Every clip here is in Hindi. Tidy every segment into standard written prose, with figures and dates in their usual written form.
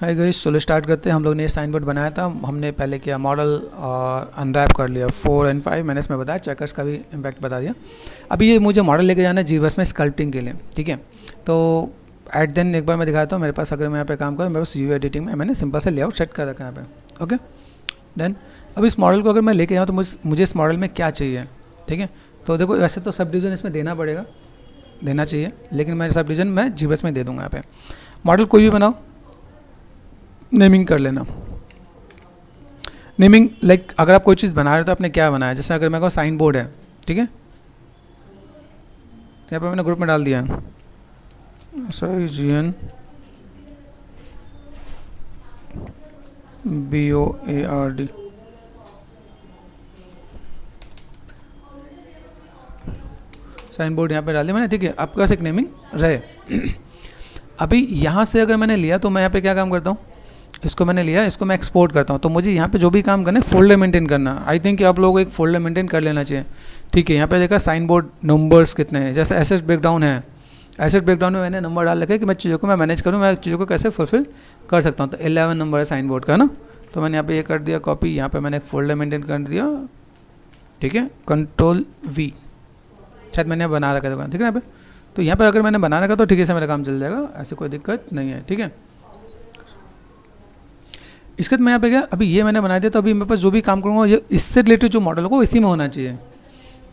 हाय गाइस, चलो स्टार्ट करते हैं। हम लोग ने साइन बोर्ड बनाया था। हमने पहले किया मॉडल और अनरैप कर लिया 4 और 5। मैंने इसमें बताया चेकर्स का भी इम्पैक्ट बता दिया। अभी ये मुझे मॉडल लेके जाना है जीबस में स्कल्पटिंग के लिए, ठीक है। तो एट देन एक बार मैं दिखाता हूँ मेरे पास, अगर मैं यहाँ पे काम करूँ, मेरे पास यू एडिटिंग में मैंने सिंपल से लेआउट सेट कर रखा है यहाँ पे। ओके देन अब इस मॉडल को अगर मैं लेके आऊँ तो मुझे इस मॉडल में क्या चाहिए, ठीक है। तो देखो वैसे तो सब डिवीज़न इसमें देना चाहिए, लेकिन मैं सब डिवीज़न मैं जीबस में दे दूँगा। यहाँ पे मॉडल कोई भी बनाओ, नेमिंग कर लेना। नेमिंग लाइक अगर आप कोई चीज़ बना रहे हो तो आपने क्या बनाया, जैसे अगर मेरे को साइन बोर्ड है, ठीक है, यहाँ पे मैंने ग्रुप में डाल दिया है GN BOARD। साइन बोर्ड यहाँ पे डाल दिया मैंने, ठीक है। आपके पास एक नेमिंग रहे। अभी यहाँ से अगर मैंने लिया तो मैं यहाँ पे क्या काम करता हूँ, इसको मैंने लिया, इसको मैं एक्सपोर्ट करता हूँ। तो मुझे यहाँ पे जो भी काम करना है फोल्डर मेंटेन करना। आई थिंक कि आप लोगों को एक फोल्डर मेंटेन कर लेना चाहिए, ठीक है। यहाँ पे देखा साइन बोर्ड नंबर्स कितने हैं, जैसे एसेट ब्रेकडाउन है। एसेट ब्रेकडाउन में मैंने नंबर डाल रखा है कि मैं चीज़ों को मैं मैनेज करूँ, मैं चीज़ों को कैसे फुलफिल कर सकता हूँ। तो 11 नंबर है साइन बोर्ड का ना, तो मैंने यहाँ पे ये कर दिया कॉपी। यहाँ पे मैंने एक फोल्डर मेंटेन कर दिया, ठीक है, Ctrl+V। शायद मैंने बना रखा है, ठीक है यहाँ पे। तो यहाँ पे अगर मैंने बना रखा तो ठीक है, से मेरा काम चल जाएगा, ऐसी कोई दिक्कत नहीं है, ठीक है। इसके बाद मैं यहाँ पे गया, अभी ये मैंने बना दिया। तो अभी मेरे पास जो भी काम करूँगा ये इससे रिलेटेड जो मॉडल होगा इसी में होना चाहिए।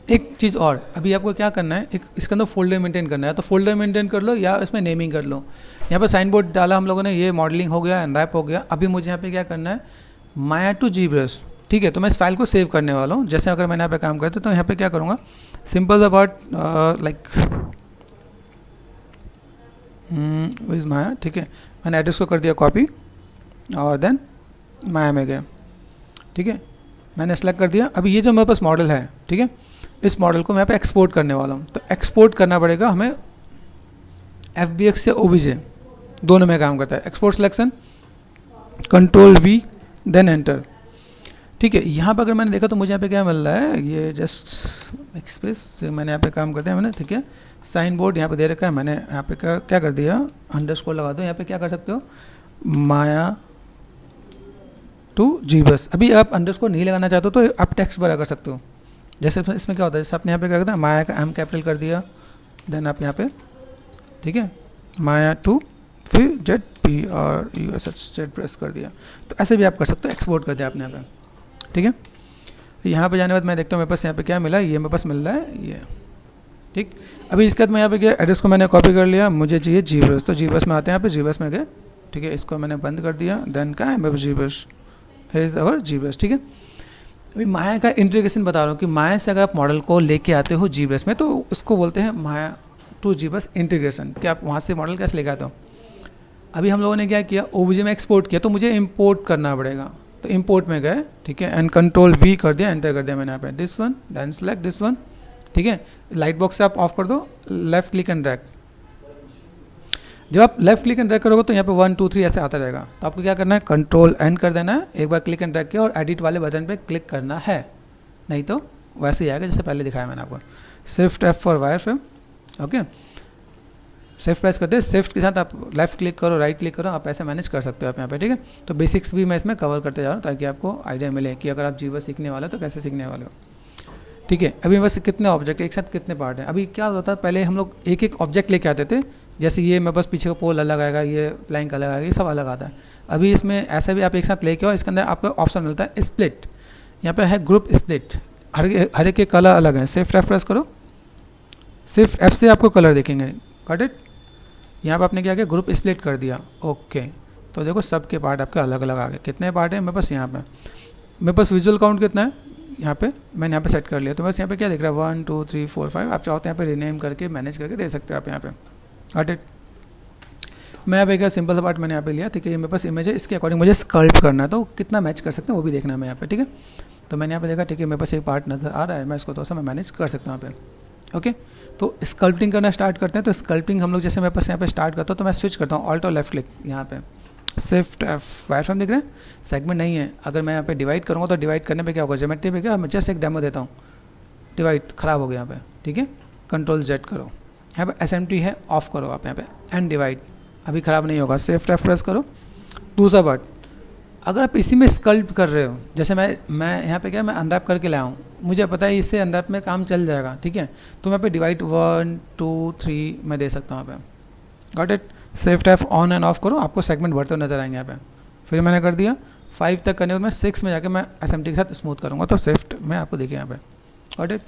एक चीज़ और, अभी आपको क्या करना है, एक इसके अंदर फोल्डर मेंटेन करना है। तो फोल्डर मेंटेन कर लो या इसमें नेमिंग कर लो। यहाँ पर साइन बोर्ड डाला हम लोगों ने, ये मॉडलिंग हो गया, अनरैप हो गया। अभी मुझे यहाँ पे क्या करना है, माया टू जीब्रश, ठीक है। तो मैं इस फाइल को सेव करने वाला हूँ। जैसे अगर मैंने यहाँ पे काम करता तो यहाँ पे क्या करूँगा, simple the part like is माया, ठीक है। मैंने एड्रेस को कर दिया कॉपी और देन माया में गया, ठीक है। मैंने सेलेक्ट कर दिया। अभी ये जो मेरे पास मॉडल है, ठीक है, इस मॉडल को मैं यहाँ पे एक्सपोर्ट करने वाला हूँ। तो एक्सपोर्ट करना पड़ेगा हमें FBX या OBJ, दोनों में काम करता है। Export selection, Ctrl+V then enter, ठीक है। यहाँ पर अगर मैंने देखा तो मुझे यहाँ पे क्या मिल रहा है, ये जस्ट एक्सप्रेस से मैंने यहाँ पे काम कर दिया मैंने, ठीक है। साइन बोर्ड यहाँ पे दे रखा है, मैंने यहाँ पे क्या कर दिया, अंडरस्कोर लगा दो। यहाँ पे क्या कर सकते हो, माया टू जीबस। अभी आप अंडरस्कोर नहीं लगाना चाहते हो तो आप टेक्स्ट बड़ा कर सकते हो। जैसे इसमें क्या होता है, जैसे आपने यहाँ पे क्या करता है, माया का M कैपिटल कर दिया, देन आप यहाँ पे, ठीक है, माया टू फिर ZP और US प्रेस कर दिया। तो ऐसे भी आप कर सकते हो, एक्सपोर्ट कर दिया आपने यहाँ पे, ठीक है। यहाँ पे जाने के बाद मैं देखता हूँ मेरे पास यहाँ पे क्या मिला, ये मेरे पास मिल रहा है ये, ठीक। अभी इसके बाद मैं यहाँ पे गया, एड्रेस को मैंने कॉपी कर लिया, मुझे चाहिए जीबस। तो जीबस में आते हैं, यहाँ पे जीबस में गए, ठीक है। इसको मैंने बंद कर दिया, देन क्या है मेरे पास जीबस इज अवर जीबस, ठीक है। अभी माया का इंटीग्रेशन बता रहा हूँ कि माया से अगर आप मॉडल को लेके आते हो जीबस में तो उसको बोलते हैं माया टू जीबस इंटीग्रेशन, कि आप वहाँ से मॉडल कैसे लेके आते हो। अभी हम लोगों ने क्या किया, OBJ में एक्सपोर्ट किया, तो मुझे इंपोर्ट करना पड़ेगा। तो इंपोर्ट में गए, ठीक है, एंड Ctrl+V कर दिया, एंटर कर दिया मैंने यहाँ पे, this one then select this one, ठीक है। लाइट बॉक्स से आप ऑफ कर दो, लेफ्ट क्लिक एंड ड्रैग। जब आप लेफ्ट क्लिक एंड ड्रैग करोगे तो यहाँ पे 1 2 3 ऐसे आता रहेगा। तो आपको क्या करना है, कंट्रोल एंड कर देना है, एक बार क्लिक एंड ड्रैग किया और एडिट वाले बटन पे क्लिक करना है, नहीं तो वैसे ही आएगा जैसे पहले दिखाया मैंने आपको। Shift F for wire frame, okay. Shift press कर दे, शिफ्ट के साथ आप लेफ्ट क्लिक करो, राइट क्लिक करो, आप ऐसे मैनेज कर सकते हो आप यहाँ पे, ठीक है। तो बेसिक्स भी मैं इसमें कवर करते जा रहा हूँ ताकि आपको आइडिया मिले कि अगर आप जीबस सीखने वाले हो तो कैसे सीखने वाले हो, ठीक है। अभी बस कितने ऑब्जेक्ट एक साथ कितने पार्ट हैं। अभी क्या होता है, पहले हम लोग एक एक ऑब्जेक्ट लेके आते थे, जैसे ये मेरे पास पीछे का पोल अलग आएगा, ये प्लैंक अलग आएगा, ये सब अलग आता है। अभी इसमें ऐसा भी आप एक साथ लेके आओ, इसके अंदर आपको ऑप्शन मिलता है स्प्लिट। यहाँ पे है ग्रुप स्प्लिट, हर एक के कलर अलग है। शिफ्ट F प्रेस करो, शिफ्ट F से आपको कलर देखेंगे, गॉट इट। यहाँ पे आपने क्या किया, ग्रुप स्प्लिट कर दिया, ओके। तो देखो सबके पार्ट आपके अलग अलग आ गए। कितने पार्ट हैं मेरे पास, यहाँ पे मेरे पास विजुअल काउंट कितना है, यहाँ पे मैंने यहाँ पे सेट कर लिया। तो बस यहाँ पे क्या दिख रहा है, 1 2 3 4 5। आप चाहो तो यहाँ पे रीनेम करके मैनेज करके दे सकते हो आप यहाँ पे, गॉट इट। मैं यहाँ पे क्या सिंपल सा पार्ट मैंने यहाँ पे लिया, ठीक है। ये मेरे पास इमेज है, इसके अकॉर्डिंग मुझे स्कल्प करना है, तो कितना मैच कर सकते हैं वो भी देखना है मैं यहाँ पे, ठीक है। तो मैंने यहाँ पे देखा, ठीक है, मेरे पास एक पार्ट नज़र आ रहा है, मैं इसको थोड़ा सा मैं मैनेज कर सकता हूँ यहाँ पे, ओके। तो स्कल्पटिंग करना स्टार्ट करते हैं। तो स्कल्पटिंग हम लोग जैसे मेरे पास यहाँ पे स्टार्ट करता हूँ तो मैं स्विच करता हूँ, ऑल्ट और लेफ्ट क्लिक, यहाँ पे शिफ्ट F वायर फ्रेम दिख रहे हैं, सेगमेंट नहीं है। अगर मैं यहाँ पे डिवाइड करूँगा तो डिवाइड करने पे क्या होगा, ज्योमेट्री पे क्या, मैं जस्ट एक डेमो देता हूँ, डिवाइड ख़राब हो गया यहाँ पे, ठीक है। Ctrl+Z करो, यहाँ पे SMT है, ऑफ करो आप यहाँ पे, एंड डिवाइड, अभी ख़राब नहीं होगा। शिफ्ट F प्रेस करो, दूसरा पार्ट, अगर आप इसी में स्कल्प कर रहे हो, जैसे मैं यहाँ पे क्या मैं अनरैप करके लाया हूँ, मुझे पता है इससे अनरैप में काम चल जाएगा, ठीक है, तो मैं यहाँ पे डिवाइड 1 2 3 मैं दे सकता हूँ यहाँ पे। Got it. Safe tap on end of करो, आपको सेगमेंट बढ़ते हुए नजर आएंगे यहाँ पे। फिर मैंने कर दिया 5 तक करने के बाद मैं 6 में जाके मैं SMT के साथ स्मूथ करूँगा, तो सेफ्ट में आपको देखिए यहाँ पे। Got it.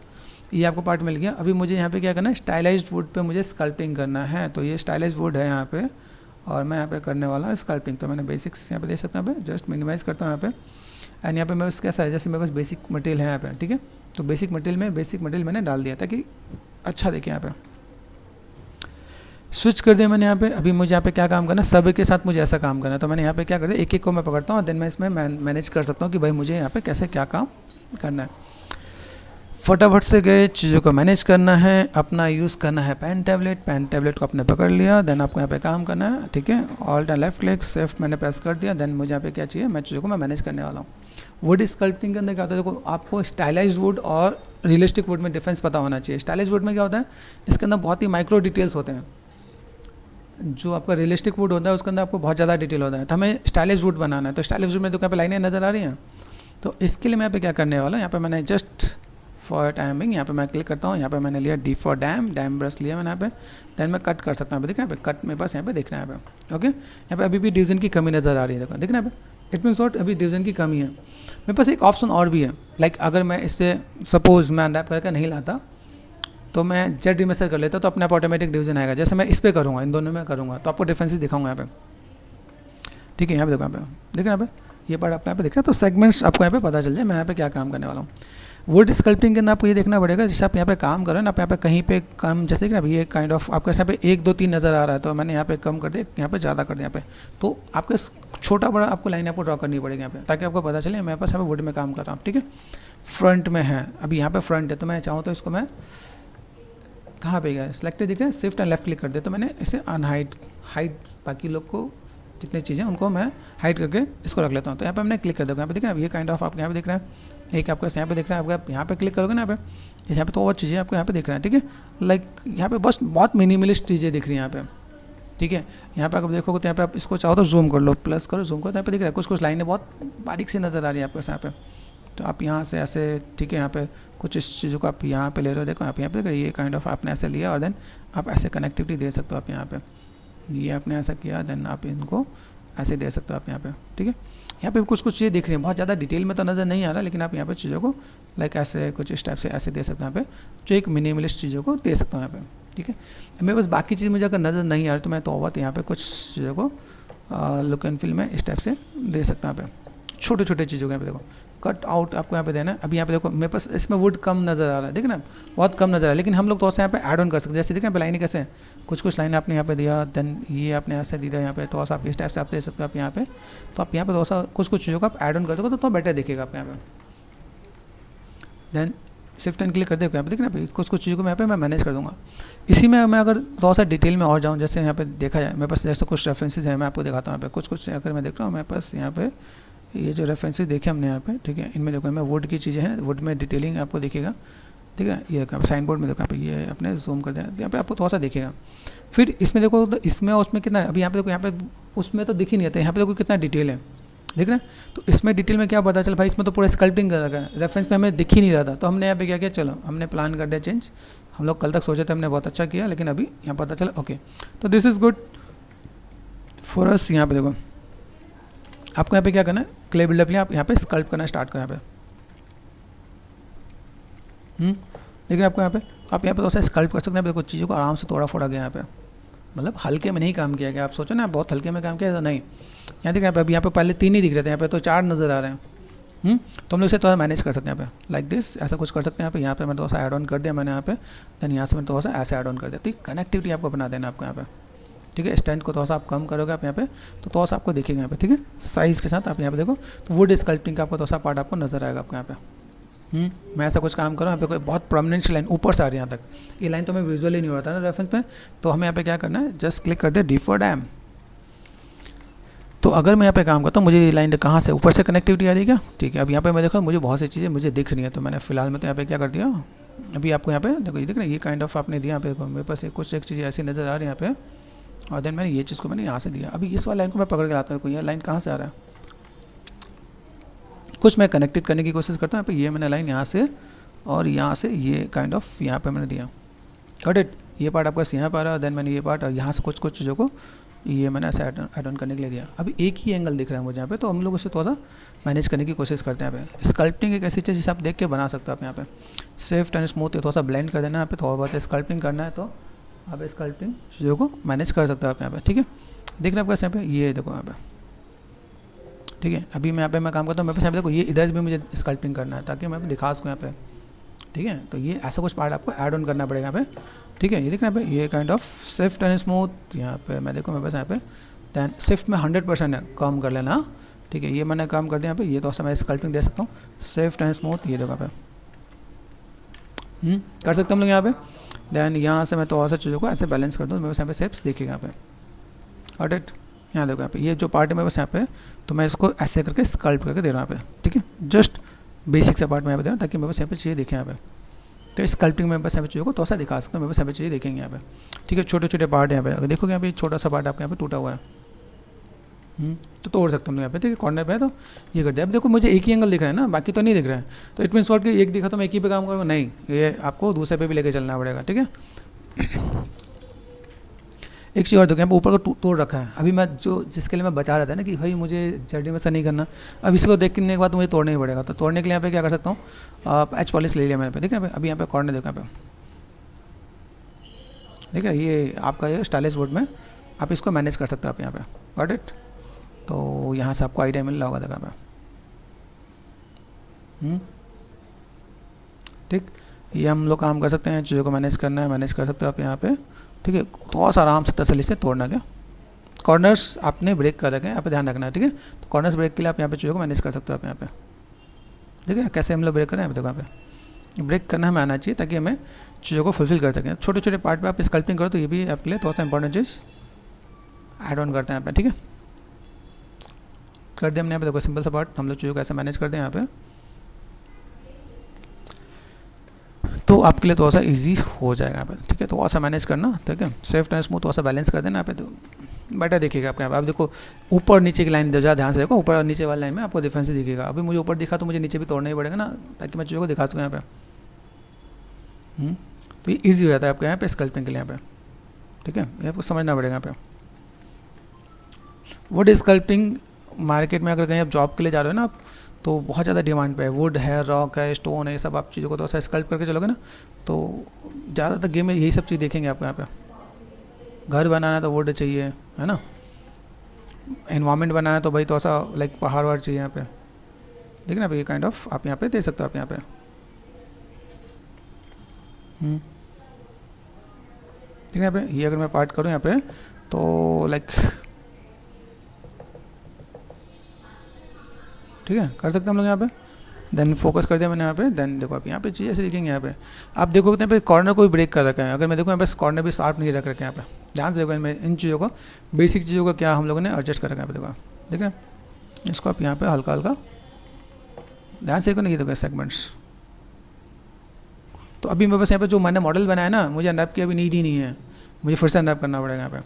ये आपको पार्ट मिल गया। अभी मुझे यहाँ पे क्या करना है, स्टाइलाइज्ड वुड पे मुझे स्कल्पटिंग करना है, तो ये स्टाइलाइज्ड वुड है यहाँ पे, और मैं यहाँ पे करने वाला हूँ स्कल्पिंग। तो मैंने बेसिक्स यहाँ पे देख सकता हूँ, यहाँ पे जस्ट मिनिमाइज़ करता हूँ यहाँ पे। एंड यहाँ पे मैं बस कैसा है, जैसे मेरे पास बेसिक मटेरियल है यहाँ पे, ठीक है, तो बेसिक मटेरियल मैंने डाल दिया ताकि अच्छा देखे यहाँ पे। स्विच कर दिया मैंने यहाँ पे। अभी मुझे यहाँ पे क्या काम करना है, सब के साथ मुझे ऐसा काम करना है, तो मैंने यहाँ पे क्या कर दिया, एक एक को मैं पकड़ता हूँ और देन मैं इसमें मैनेज कर सकता हूँ कि भाई मुझे यहाँ पे कैसे क्या काम करना है। फटाफट से गए चीज़ों को मैनेज करना है, अपना यूज़ करना है पेन टैबलेट को आपने पकड़ लिया, देन आपको यहाँ पे काम करना है, ठीक है। Alt and left click shift मैंने प्रेस कर दिया, देन मुझे यहाँ पे क्या चाहिए, मैं चीज़ों को मैं मैनेज करने वाला हूँ। वुड स्कल्पटिंग के अंदर क्या होता है, देखो आपको स्टाइलाइज्ड वुड और रियलिस्टिक वुड में डिफरेंस पता होना चाहिए। स्टाइलाइज्ड वुड में क्या होता है, इसके अंदर बहुत ही माइक्रो डिटेल्स होते हैं। जो आपका रियलिस्टिक वुड होता है उसके अंदर आपको बहुत ज़्यादा डिटेल होता है, तो हमें स्टाइलिश वुड बनाना है। तो स्टाइलिश वुड में तो यहाँ पे लाइनें नज़र आ रही हैं, तो इसके लिए मैं यहाँ पे क्या करने वाला हूँ, यहाँ पे मैंने जस्ट फॉर टाइमिंग यहाँ पे मैं क्लिक करता हूँ, यहाँ पे मैंने लिया D फॉर डैम ब्रश लिया मैंने यहाँ पे, देन मैं कट कर सकता हूँ। दिख रहा है यहाँ पे कट मेरे पास यहाँ पे दिख रहा है यहाँ पे, ओके। यहाँ पे अभी भी डिवीजन की कमी नज़र आ रही है, देखो दिख रहा है यहाँ पे, इट मीन्स व्हाट, अभी डिवीजन की कमी है। मेरे पास एक ऑप्शन और भी है, लाइक अगर मैं इससे सपोज मैं अनरैप करके नहीं लाता तो मैं जेड रिमेसर कर लेता तो अपने आप ऑटोमेटिक डिवीजन आएगा। जैसे मैं इस पर करूँगा, इन दोनों में करूँगा, तो आपको डिफरेंसेस दिखाऊंगा यहाँ पे, ठीक है। यहाँ पे देखो, यहाँ पे देखो, यहाँ पे ये पार्ट आपको यहाँ पे दिख रहा है, तो सेगमेंट्स आपको यहाँ पे पता चल जाए मैं यहाँ पे क्या काम करने वाला हूँ। वुड स्कल्पटिंग के अंदर आपको ये देखना पड़ेगा, जैसे आप यहाँ पे काम कर रहे हैं ना, आप यहाँ पे कहीं पे कम, जैसे कि अभी ये काइंड ऑफ आपको यहाँ पे 1 2 3 नज़र आ रहा है, तो मैंने यहाँ पे कम कर दिया, यहाँ पे ज़्यादा कर दिया यहाँ पे, तो आपके छोटा बड़ा आपको लाइन आपको ड्रॉ करनी पड़ेगी यहाँ पे, ताकि आपको पता चले मेरे पास यहाँ पे वुड में काम कर रहा हूँ, ठीक है। फ्रंट में है, अभी यहाँ पे फ्रंट है, तो मैं चाहूँ तो इसको मैं कहाँ पे गया, सिलेक्टेड दिख रहा है, शिफ्ट एंड लेफ्ट क्लिक कर दिया, तो मैंने इसे अनहाइड हाइड बाकी लोग को जितनी चीज़ें उनको मैं हाइड करके इसको रख लेता हूँ। तो यहाँ पे हमने क्लिक कर दिया, यहाँ पे दिख रहा है, ये काइंड ऑफ आपको यहाँ पे दिख रहा है, एक आपका यहाँ पे दिख रहा है, आपका यहाँ पे क्लिक करोगे ना, यहाँ पे तो और चीज़ें आपको यहाँ पे दिख रहा है, ठीक है। लाइक यहाँ पे बस बहुत मिनिमलिस्ट चीज़ें दिख रही हैं यहाँ पे, ठीक है। यहाँ पे अगर देखोगे तो यहाँ पे आप इसको चाहो तो जूम कर लो, प्लस करो, जूम करो, तो यहाँ पे दिख रहा है कुछ लाइनें बहुत बारीक सी नज़र आ रही है आपको यहाँ पे, तो आप यहाँ से ऐसे, ठीक है, यहाँ पे कुछ इस चीज़ों को आप यहाँ पे ले रहे हो, देखो आप यहाँ पे ये काइंड ऑफ आपने ऐसे लिया और देन आप ऐसे कनेक्टिविटी दे सकते हो आप यहाँ पे, ये आपने ऐसा किया, देन आप इनको ऐसे दे सकते हो आप यहाँ पे, ठीक है। यहाँ पे कुछ चीज़ें दिख रही हैं, बहुत ज़्यादा डिटेल में तो नज़र नहीं आ रहा, लेकिन आप यहाँ पे चीज़ों को लाइक ऐसे कुछ इस टाइप से ऐसे दे सकते हैं यहाँ पे, जो एक मिनिमलिस्ट चीज़ों को दे सकता हूँ यहाँ पे, ठीक है। मेरे पास बाकी चीज़ मुझे अगर नज़र नहीं आ रही तो मैं तो यहाँ पे कुछ चीज़ों को लुक एंड फील में इस टाइप से दे सकता हूँ यहाँ पे, छोटे छोटे चीज़ों को यहाँ पे देखो कट आउट आपको यहाँ पे देना है। अभी यहाँ पे देखो मेरे पास इसमें वुड कम नज़र आ रहा है, देखो ना बहुत कम नज़र आ रहा है, लेकिन हम लोग तो यहाँ पे ऐड ऑन कर सकते हैं। जैसे देखिए यहाँ पे लाइन कैसे है, कुछ लाइन आपने यहाँ पे दिया, देन ये आपने ऐसे दिया यहाँ पे, तो आप इस टाइप से आप दे सकते हो आप यहाँ पे, तो आप यहाँ पे थोड़ा कुछ चीज़ों को आप ऐड ऑन कर दोगे तो बेटर दिखेगा आप यहाँ पे। देन शिफ्ट एंड क्लिक कर देगा यहाँ पे, देखना कुछ चीज़ों को यहाँ पे मैं मैनेज कर दूँगा। इसी में मैं अगर थोड़ा सा डिटेल में और जाऊँ, जैसे यहाँ पे देखा जाए मेरे पास जैसे कुछ रेफरेंसेज है, मैं आपको दिखाता हूँ यहाँ पे कुछ अगर मैं देख रहा हूँ मेरे पास यहाँ पे ये जो रेफरेंसेस देखे हमने यहाँ पे, ठीक है, इनमें देखो मैं वुड की चीज़ें हैं, वुड में डिटेलिंग आपको दिखेगा, ठीक है। ये साइन बोर्ड में देखो यहाँ पे, ये अपने जूम कर दें, यहाँ पे आपको थोड़ा सा दिखेगा। फिर इसमें देखो तो इसमें और उसमें कितना है, अभी यहाँ पे देखो, यहाँ पे उसमें तो दिख ही नहीं आता, यहाँ पे देखो कितना डिटेल है, देख रहे हैं। तो इसमें डिटेल में क्या पता चल भाई, इसमें तो पूरा स्कल्पटिंग कर रखा है, रेफरेंस में हमें दिख ही नहीं रहा था, तो हमने यहाँ पे क्या किया, चलो हमने प्लान कर दिया चेंज। हम लोग कल तक सोचे थे, हमने बहुत अच्छा किया, लेकिन अभी यहाँ पता चला, ओके तो this is good for us. यहाँ पे देखो आपको यहाँ पे क्या करना है, क्ले बिल्डअप लिया, आप यहाँ पे स्कल्प करना स्टार्ट करें यहाँ पे, देखिए आपको यहाँ पे, तो आप यहाँ पे थोड़ा सा स्कल्प कर सकते हैं। देखो चीज़ों को आराम से तोड़ा फोड़ा गया यहाँ पे, मतलब हल्के में नहीं काम किया गया। आप सोचो ना बहुत हल्के में काम किया, तो नहीं, यहाँ देखिए यहाँ पे पहले 3 ही दिख रहे थे, यहाँ पे तो 4 नज़र आ रहे हैं। तो हम लोग इसे थोड़ा मैनेज कर सकते हैं यहाँ पे, लाइक दिस, ऐसा कुछ कर सकते हैं यहाँ पे मैंने थोड़ा सा ऐड ऑन कर दिया मैंने यहाँ पे, देन यहाँ से मैंने थोड़ा सा ऐसे ऐड ऑन कर दिया, ठीक। कनेक्टिविटी आपको बना देना आपको यहाँ पे, ठीक है। स्ट्रेंथ को थोड़ा सा आप कम करोगे आप यहाँ पे, तो थोड़ा सा आपको दिखेगा यहाँ पे, ठीक है। साइज़ के साथ आप यहाँ पे देखो, तो वुड स्कल्पटिंग का आपको थोड़ा सा पार्ट आपको नजर आएगा आपको यहाँ पे। मैं ऐसा कुछ काम कर रहा हूँ, यहाँ पे कोई बहुत प्रोमिनेंट लाइन ऊपर से आ रही है यहाँ तक, ये लाइन तो हमें विजुअली नहीं हो रहा था ना रेफरेंस पे, तो हमें यहाँ पे क्या करना है, जस्ट क्लिक कर दे D फॉर डैम। तो अगर मैं यहाँ पे काम करता हूँ, मुझे ये लाइन कहाँ से, ऊपर से कनेक्टिविटी आ रही है क्या, ठीक है। अब यहाँ पे मैं देखो मुझे बहुत सी चीज़ें मुझे दिख रही है, तो मैंने फिलहाल में तो यहाँ पे क्या कर दिया, अभी आपको यहाँ पे देखो, ये देख रहे हैं, ये काइंड ऑफ आपने दिया यहाँ पे, देखो मेरे पास कुछ एक चीज़ें ऐसी नज़र आ रही है यहाँ पे, और देन मैंने ये चीज़ को मैंने यहाँ से दिया। अभी इस वाला लाइन को मैं पकड़ के लाता हूँ, ये लाइन कहाँ से आ रहा है, कुछ मैं कनेक्टेड करने की कोशिश करता हूँ। यहाँ पे ये मैंने लाइन यहाँ से और यहाँ से ये काइंड ऑफ यहाँ पे मैंने दिया, गॉट इट। ये पार्ट आपका यहाँ पर आ रहा है, देन मैंने ये पार्ट और यहाँ से कुछ चीज़ों को ये मैंने ऐसे ऐड ऑन करने के लिए दिया। अभी एक ही एंगल दिख रहा है मुझे यहाँ पे, तो हम लोग उसे थोड़ा सा मैनेज करने की कोशिश करते हैं। यहाँ पे स्कल्पटिंग एक ऐसी चीज़ जिसे आप देख के बना सकते हो। आप यहाँ पे सेफ्ट एंड स्मूथ थोड़ा सा ब्लेंड कर देना है, यहाँ पे थोड़ा बहुत स्कल्पटिंग करना है, तो आप स्कल्पटिंग चीज़ों को मैनेज कर सकते हो आप यहाँ पे, ठीक है। देख रहे हैं आप कैसे यहाँ पे, ये देखो यहाँ पे, ठीक है। अभी मैं यहाँ पे मैं काम करता हूँ, मेरे पास यहाँ पे देखो ये इधर भी मुझे स्कल्पटिंग करना है ताकि मैं दिखा सकूँ यहाँ पे, ठीक है। तो ये ऐसा कुछ पार्ट आपको ऐड ऑन करना पड़ेगा यहाँ पे, ठीक है। ये देखना यहाँ पे, ये kind of Swift and smooth यहाँ पे मैं देखो मेरे पास यहाँ पे, दैन स्विफ्ट में 100% है, कम कर लेना, ठीक है। ये मैंने काम कर दिया यहाँ पे, ये तो ऐसा मैं स्कल्पिंग दे सकता हूँ, स्विफ्ट एंड स्मूथ, ये देखो यहाँ पे कर सकते हम लोग यहाँ पे। दैन यहाँ से मैं तो और सा चीज़ों को ऐसे बैलेंस कर दूँ, मेरे पास यहाँ पे शेप्स देखिएगा यहाँ पे, गॉट इट। यहाँ देखो यहाँ पे ये जो पार्ट है मेरे पास यहाँ पे, तो मैं इसको ऐसे करके स्कल्प करके दे रहा हूँ यहाँ पे, ठीक है। जस्ट बेसिक सा पार्ट मैं यहाँ पे दे रहा हूँ ताकि मेरे पास यहाँ पे चीज़ें दिखें यहाँ पे। तो स्कल्पटिंग में बस यहाँ पे चीज़ों को तो सा दिखा सकते हैं, मेरे पास यहाँ पे चीज़ें देखेंगे यहाँ पे, ठीक है। छोटे छोटे पार्ट यहाँ पे अगर देखोगे, यहाँ पे छोटा सा पार्ट आपके यहाँ पे टूटा हुआ है, तो तोड़ सकते हैं हम यहाँ पे, ठीक है। कॉर्नर पे है तो ये कर दिया। अब देखो मुझे एक ही एंगल दिख रहा है ना, बाकी तो नहीं दिख रहा है, तो इट मीन्स व्हाट कि एक दिखा तो मैं एक ही पे काम करूँगा, नहीं, ये आपको दूसरे पे भी लेके चलना पड़ेगा, ठीक है। एक चीज़ और देखो यहाँ पे ऊपर को तोड़ रखा है। अभी मैं जो जिसके लिए मैं बता रहा था ना कि भाई मुझे जर्डी में से नहीं करना, अब इसको देखने के बाद मुझे तोड़ना ही पड़ेगा। तो तोड़ने के लिए यहाँ पे क्या कर सकता हूँ, आप एच पॉलिश ले लिया मैंने पे, ठीक है। अभी यहाँ पे कॉर्नर देखो यहाँ पे, ठीक है। ये आपका ये स्टाइलिश बोर्ड में आप इसको मैनेज कर सकते हो आप यहाँ पे, गॉट इट। तो यहाँ से आपको आइडिया मिल रहा होगा देखा पे, ठीक। ये हम लोग काम कर सकते हैं, चीज़ों को मैनेज करना है, मैनेज कर सकते हो आप यहाँ पे, ठीक है। थोड़ा सा आराम से तसल्ली से तोड़ना, क्या कॉर्नर्स आपने ब्रेक कर रखे हैं, यहाँ पे ध्यान रखना है, ठीक है। तो कॉर्नर्स ब्रेक के लिए आप यहाँ पे चीज़ों को मैनेज कर सकते हो आप यहाँ पे, ठीक है। कैसे हम लोग ब्रेक करें, देखो यहाँ पे ब्रेक करना हमें आना चाहिए ताकि हमें चीज़ों को फुलफिल कर सकें। छोटे छोटे पार्ट पे आप स्कल्पिंग करो तो ये भी आपके लिए थोड़ा सा इंपॉर्टेंट चीज़ ऐड ऑन करते हैं यहाँ पे, ठीक है। कर दिया हमने यहाँ पे, देखो सिंपल सा पार्ट हम लोग चीज़ों को ऐसे मैनेज करते हैं यहाँ पे, तो आपके लिए थोड़ा सा इजी हो जाएगा यहाँ पे, ठीक है। थोड़ा सा मैनेज करना, ठीक है। सेफ्ट एंड स्मूथ थोड़ा सा बैलेंस कर देना यहाँ पे, तो बेटर दिखेगा आपके यहाँ पे। आप देखो ऊपर नीचे की लाइन ज़्यादा ध्यान से देखो, ऊपर और नीचे वाली लाइन में आपको डिफरेंस दिखेगा। अभी मुझे ऊपर दिखा तो मुझे नीचे भी तोड़ना ही पड़ेगा ना, ताकि मैं चीज़ों को दिखा सकूँ यहाँ पे। तो ये ईजी हो जाता है आपके यहाँ पे स्कल्पिंग के लिए यहाँ पे, ठीक है। ये आपको समझना पड़ेगा यहाँ पे। वुड स्कल्पिंग मार्केट में अगर कहीं आप जॉब के लिए जा रहे हो ना आप, तो बहुत ज़्यादा डिमांड पे है। वुड है, रॉक है, स्टोन है, ये सब आप चीज़ों को तो ऐसा स्कल्प करके चलोगे ना, तो ज़्यादातर गेम में यही सब चीज़ देखेंगे आपको यहाँ पे। घर बनाना है तो वुड चाहिए, है ना। एनवायरनमेंट बनाना है तो भाई तो ऐसा लाइक पहाड़ वहाड़ चाहिए यहाँ पे, देखिए ना। ये काइंड ऑफ आप यहाँ पे दे सकते हो आप यहाँ पे, ठीक है। यहाँ पे ये अगर मैं पार्ट करूँ यहाँ पे तो लाइक, ठीक है, कर सकते हैं हम लोग यहाँ पे। देन फोकस कर दिया मैंने यहाँ पे। देन देखो आप यहाँ पे चीज़ ऐसे दिखेंगे यहाँ पे, आप देखो यहाँ पे कॉर्नर को भी ब्रेक कर रखा है। अगर मैं देखूँ यहाँ पे कॉर्नर भी शार्प नहीं रख रखे हैं यहाँ पे, ध्यान से देखो इनमें इन चीज़ों को, बेसिक चीज़ों का क्या हम लोगों ने एडजस्ट कर रखा है यहाँ पे, देखो ठीक है। इसको आप यहाँ पे हल्का हल्का ध्यान से देखो ना, ये देखो सेगमेंट्स। तो अभी मेरे पास यहाँ पे जो मैंने मॉडल बनाया ना, मुझे अनरैप की अभी नीड ही नहीं है, मुझे फिर से अनरैप करना पड़ेगा यहाँ पे,